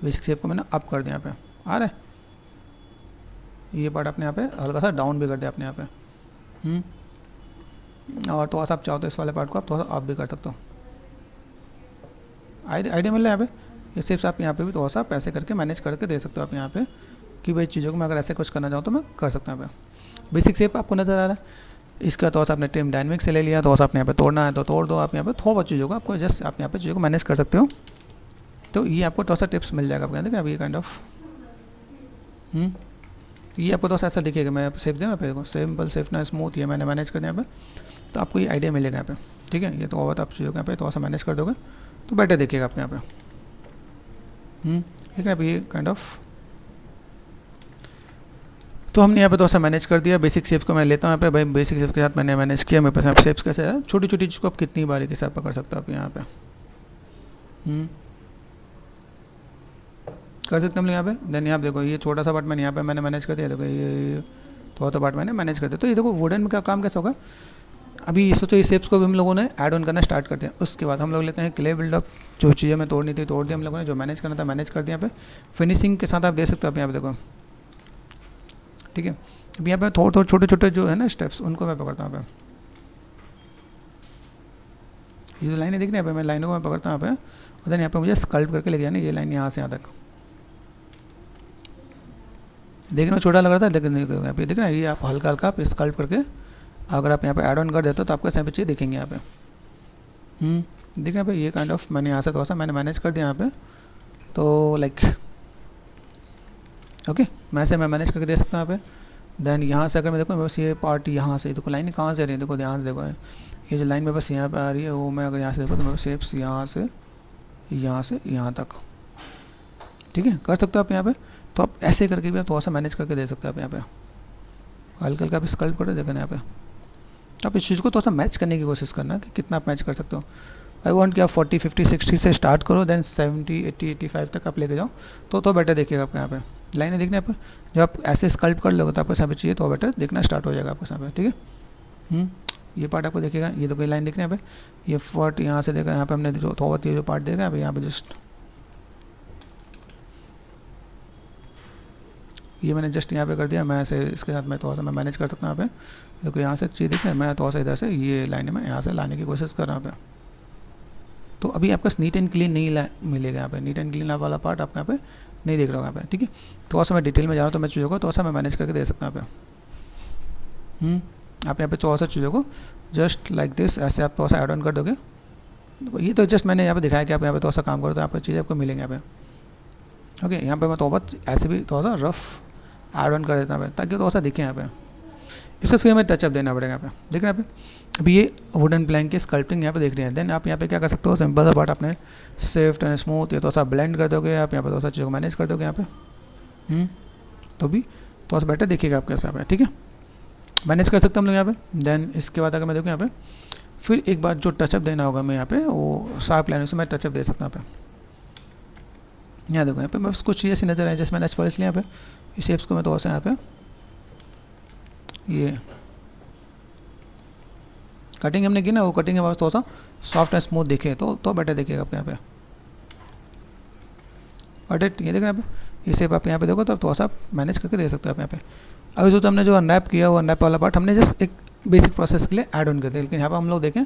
बेसिक शेप को मैंने अप कर दिया यहाँ पे, आ रहा है। ये पार्ट अपने यहाँ पे हल्का सा डाउन भी कर दिया अपने यहाँ पे, और थोड़ा सा आप चाहो तो इस वाले पार्ट को आप थोड़ा सा अप भी कर सकते हो। आइडिया मिल रहा है यहाँ पे। ये शेप्स आप यहाँ पे भी थोड़ा सा पैसे करके मैनेज करके दे सकते हो आप यहाँ पे, कि भाई चीज़ों को मैं अगर ऐसे कुछ करना चाहूँ तो मैं कर सकता हूँ यहाँ पे। बेसिक शेप आपको नज़र आ रहा है। इसका थोड़ा सा आपने ट्रिम डायनेमिक से ले लिया, थोड़ा सा आपने यहाँ पे तोड़ना है तो तोड़ दो आप यहाँ पे, थोड़ा बहुत चीज़ों को आपको जस्ट आप यहाँ पे चीज़ों को मैनेज कर सकते हो। तो ये आपको थोड़ा सा टिप्स मिल जाएगा आपको, देखिए अभी ये काइंड ऑफ ये आपको थोड़ा सा ऐसा दिखेगा। मैं शेप देना पे देखो, सिंपल शेप ना स्मूथ, ये मैंने मैनेज कर दिया यहाँ पे, तो आपको ये आइडिया मिलेगा यहाँ पे, ठीक है। ये तो बहुत आप चीज़ों को यहाँ पे थोड़ा सा मैनेज कर दोगे तो बेटर देखिएगा आप यहाँ पे, ठीक है। अभी ये काइंड ऑफ तो हमने यहाँ पे थोड़ा सा मैनेज कर दिया। बेसिक शेप्स को मैं लेता हूँ यहाँ पे, भाई बेसिक शेप के साथ मैंने मैनेज किया। मेरे पास यहाँ शेप्स कैसे है, छोटी छोटी चीज़ को आप कितनी बारी के साथ पकड़ सकते हो आप यहाँ पे, कर सकते हम यहाँ पे। देन यहाँ पे देखो ये छोटा सा पार्ट मैंने यहाँ पे मैंने मैनेज कर दिया, देखो ये थोड़ा सा पार्ट मैंने मैनेज कर दिया। तो ये देखो वुडन में क्या काम कैसा होगा। अभी सोचो ये शेप्स को भी हम लोगों ने ऐड ऑन करना स्टार्ट कर दिया। उसके बाद हम लोग लेते हैं क्ले बिल्डअप, जो चीज़ें मैं तोड़नी थी तोड़ दिया हम लोगों ने, जो मैनेज करना था मैनेज कर दिया यहाँ पे। फिनिशिंग के साथ आप देख सकते हो आप यहाँ पे देखो, ठीक है। अभी यहाँ पे थोड़े थोड़े छोटे छोटे जो है ना स्टेप्स, उनको मैं पकड़ता हूँ यहाँ पे। ये जो लाइनें देखने यहाँ पे, मैं लाइनों को मैं पकड़ता हूँ यहाँ पे, और देन यहाँ पे मुझे स्कल्प करके ले गया ना, ये लाइन यहाँ से यहाँ तक। देखने में छोटा लग रहा था, लेकिन यहाँ पे देखना ये आप हल्का हल्का आप स्कल्प करके अगर आप यहाँ पे ऐड ऑन कर देते हो तो आपको यहाँ पे चीज़ दिखेंगे यहाँ पे। देखना भाई ये काइंड ऑफ मैंने यहाँ से थोड़ा सा मैंने मैनेज कर दिया यहाँ पे, तो लाइक ओके मैं ऐसे मैं मैनेज करके दे सकता हूँ यहाँ पे। देन यहाँ से अगर मैं देखो बस ये पार्ट यहाँ से देखो, लाइन कहाँ से आ रही है, देखो ध्यान से देखो, ये जो लाइन में बस यहाँ पे आ रही है, वो मैं अगर यहाँ से देखो तो मैं शेप्स यहाँ से यहाँ तक, ठीक है, कर सकते हो आप यहाँ पे। तो आप ऐसे करके भी आप थोड़ा सा मैनेज करके दे सकते हो आप यहाँ पे, हल्का हल्का आप स्कल्प कर देखना यहाँ पे। आप इस चीज़ को थोड़ा सा मैच करने की कोशिश करना कि कितना आप मैच कर सकते हो। आई वांट कि आप 40 50 60 से स्टार्ट करो, देन 70 80 85 तक आप लेके जाओ, तो बेटर देखिएगा आपको यहाँ पे लाइनें देखने पे। जब आप ऐसे स्कल्प कर लोगे तो आपको यहाँ पे चाहिए तो बेटर देखना स्टार्ट हो जाएगा आपको यहाँ पे, ठीक है। ये पार्ट आपको देखेगा, ये तो कोई लाइन देखने यहाँ पे, ये फॉर्ट यहाँ से देखा, यहाँ पे हमने जो थोड़ा ये जो पार्ट देखा है यहाँ पे जस्ट ये मैंने जस्ट यहाँ पे कर दिया। मैं ऐसे इसके साथ मैं थोड़ा सा मैं मैनेज कर सकता हूँ यहाँ पे। देखो यहाँ से चीज़ देखना है, मैं थोड़ा सा इधर से ये लाइन में यहाँ से लाने की कोशिश कर रहा हूँ यहाँ पे, तो अभी आपका नीट एंड क्लीन नहीं मिलेगा यहाँ पे, नीट एंड क्लीन वाला पार्ट आप यहाँ पे नहीं देख रहे हो यहाँ पे, ठीक है। थोड़ा सा मैं डिटेल में जा रहा हूँ तो मैं चीज़ों को थोड़ा सा मैं मैनेज करके दे सकता हूँ यहाँ पे। आप यहाँ पे थोड़ा सा चीज़ों को जस्ट लाइक दिस ऐसे आप थोड़ा सा ऐड ऑन कर दोगे। ये तो जस्ट मैंने यहाँ पे दिखाया कि आप यहाँ पे थोड़ा सा काम करो तो यहाँ पे चीज़ें आपको मिलेंगे यहाँ पे। ओके, यहाँ पे मैं थोड़ा बहुत ऐसे भी थोड़ा सा रफ ऐड ऑन कर देता हूँ ताकि थोड़ा सा दिखे यहाँ पे। इसको फिर हमें टचअप देना पड़ेगा यहाँ पे, देख रहे हैं यहाँ पे। अभी ये वुडन प्लैंक की स्कल्पटिंग यहाँ पे देख रहे हैं। देन आप यहाँ पे क्या कर सकते हो, सिंपल सा पार्ट आपने सॉफ्ट एंड स्मूथ ये थोड़ा सा ब्लेंड कर दोगे आप यहाँ पे, थोड़ा सा चीज़ों को मैनेज कर दोगे यहाँ पे। तो भी थोड़ा सा बेटर दिखेगा आपके हिसाब से, ठीक है। मैनेज कर सकते हम लोग यहाँ पे। देन इसके बाद अगर मैं देखूँ यहाँ पे फिर एक बार जो टचअप देना होगा मैं यहाँ पे वो शार्प लाइन से मैं टचअप दे सकता हूँ यहाँ पे। यहाँ देखो यहाँ पे बस कुछ चीज़ ऐसी नजर आए जैसे मैंने एक्सप्रेस लिया यहाँ पे, इस शेप्स को मैं थोड़ा सा यहाँ पे ये कटिंग हमने की ना, वो कटिंग के बाद थोड़ा सा सॉफ्ट एंड स्मूथ दिखे तो बेटर दिखेगा आपके यहाँ पे। कट ये देखना यहाँ पे, ये शेप आप यहाँ पे देखो तो आप थोड़ा सा मैनेज करके दे सकते हो आप यहाँ पे। अभी तो हमने जो अनरैप किया वो अनरैप वाला पार्ट हमने जस्ट एक बेसिक प्रोसेस के लिए ऐड ऑन कर दिया, लेकिन यहाँ पे हम लोग देखें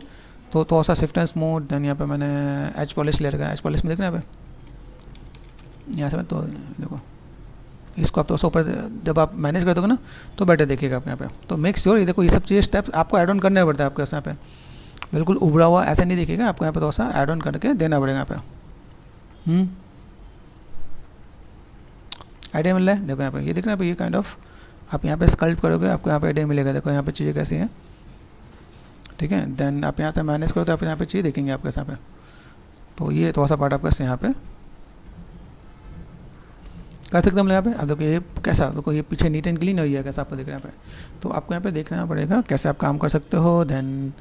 तो थोड़ा सा सॉफ्ट एंड स्मूथ। देन यहाँ पे मैंने एच पॉलिश ले रखा, एच पॉलिश में देखना यहाँ पे, यहाँ से मैं तो देखो इसको आप तो ऊपर जब आप मैनेज कर दोगे ना तो बेटर देखिएगा आप यहाँ पे। तो मेक श्योर ये देखो ये सब चीज़ स्टेप्स आपको ऐड ऑन करना पड़ता है आपके यहाँ पे, बिल्कुल उभरा हुआ ऐसे नहीं दिखेगा आपको, यहाँ पे थोड़ा सा ऐड ऑन करके देना पड़ेगा यहाँ पे। आइडिया मिल रहा है, देखो यहाँ पे ये देखना पे, ये काइंड ऑफ आप यहाँ पे स्कल्प करोगे आपको यहाँ पे आइडिया मिलेगा। देखो यहाँ पे चीज़ें कैसी हैं, ठीक है। देन आप यहाँ से मैनेज करो तो आप यहाँ पे चीज़ देखेंगे आपके यहाँ पे। तो ये थोड़ा सा पार्ट आपका यहाँ पे कर सकते हम यहाँ पे। अब देखो ये कैसा, देखो ये पीछे नीट एंड क्लीन हुई है कैसा आपको दिख रहा है यहाँ पे। तो आपको यहाँ पे देखना पड़ेगा कैसे आप काम कर सकते हो। देन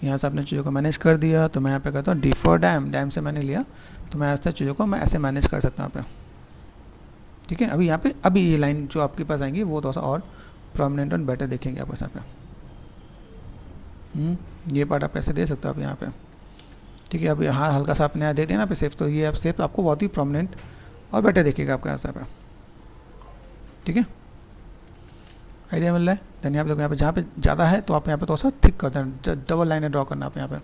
यहाँ से आपने चीज़ों को मैनेज कर दिया तो मैं यहाँ पे करता हूँ डी फॉर डैम, डैम से मैंने लिया तो मैं ऐसे चीज़ों को मैं ऐसे मैनेज कर सकता हूँ यहाँ पे, ठीक है। अभी यहाँ पे अभी ये लाइन जो आपके पास आएंगी वो थोड़ा सा और प्रोमिनेंट और बेटर देखेंगे आपको यहाँ पे। ये पार्ट आप ऐसे दे सकते हो आप यहाँ पे, ठीक है। अभी यहाँ हल्का सा आपने दे दिया ना पे शेप, तो ये आप शेप आपको बहुत ही प्रोमिनेंट और बेटर देखेगा आपके यहाँ पे, ठीक है। आइडिया मिल रहा है। देन यहाँ पे देखो यहाँ पे जहाँ पे ज़्यादा है तो आप यहाँ पे थोड़ा सा थिक कर देना, डबल लाइनें ड्रॉ करना आप यहाँ पे।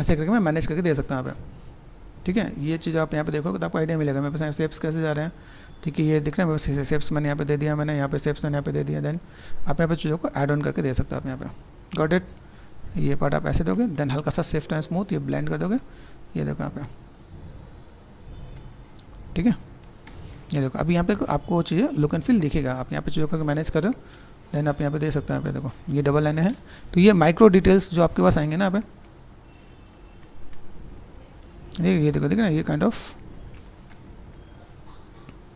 ऐसे करके मैं मैनेज करके दे सकता हूँ यहाँ पे, ठीक है। ये चीज़ आप यहाँ पे देखोगे तो आपको आइडिया मिलेगा मेरे पास शेप्स कैसे जा रहे हैं, ठीक है। ये दिख रहा है मेरे पास शेप्स मैंने यहाँ पे दे दिया, मैंने यहाँ पे शेप्स मैंने यहाँ पे दे दिया। देन आप यहाँ पे चीज़ों को ऐड ऑन करके दे सकते हो आप यहाँ पे। Got it. ये पार्ट आप ऐसे दोगे, देन हल्का सा सॉफ्ट एंड स्मूथ ये ब्लेंड कर दोगे, ये देखो यहाँ पे, ठीक है। ये देखो अभी यहाँ पे आपको चीज़ें लुक एंड फील दिखेगा। आप यहाँ पे चीज़ों को मैनेज कर रहे हो, देन आप यहाँ पे दे सकते हो। यहाँ पे देखो ये डबल लाइनें हैं तो ये माइक्रो डिटेल्स जो आपके पास आएंगे ना यहाँ पे, ये देखो देखना ये काइंड ऑफ।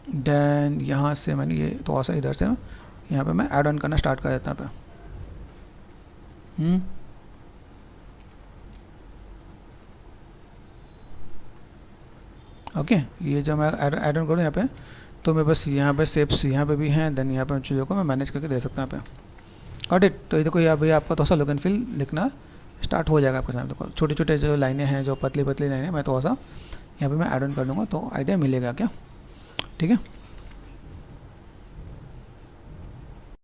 देन यहाँ से मैंने ये थोड़ा सा इधर से यहाँ पे मैं ऐड ऑन करना स्टार्ट कर देता हूँ यहाँ पे। ओके, ये जब मैं ऐड ऑन करूँ यहाँ पे तो मैं बस यहाँ पे शेप्स यहाँ पे भी हैं, देन यहाँ पे चीज़ों को मैं मैनेज करके दे सकता हूँ यहाँ पे। Got it. तो ये देखो यहाँ भैया आपका थोड़ा सा लुक एंड फील लिखना स्टार्ट हो जाएगा आपके सामने। देखो छोटे छोटे जो लाइनें हैं, जो पतली पतली लाइनें, मैं थोड़ा सा यहाँ पे मैं ऐड ऑन कर दूँगा तो आइडिया मिलेगा क्या, ठीक है।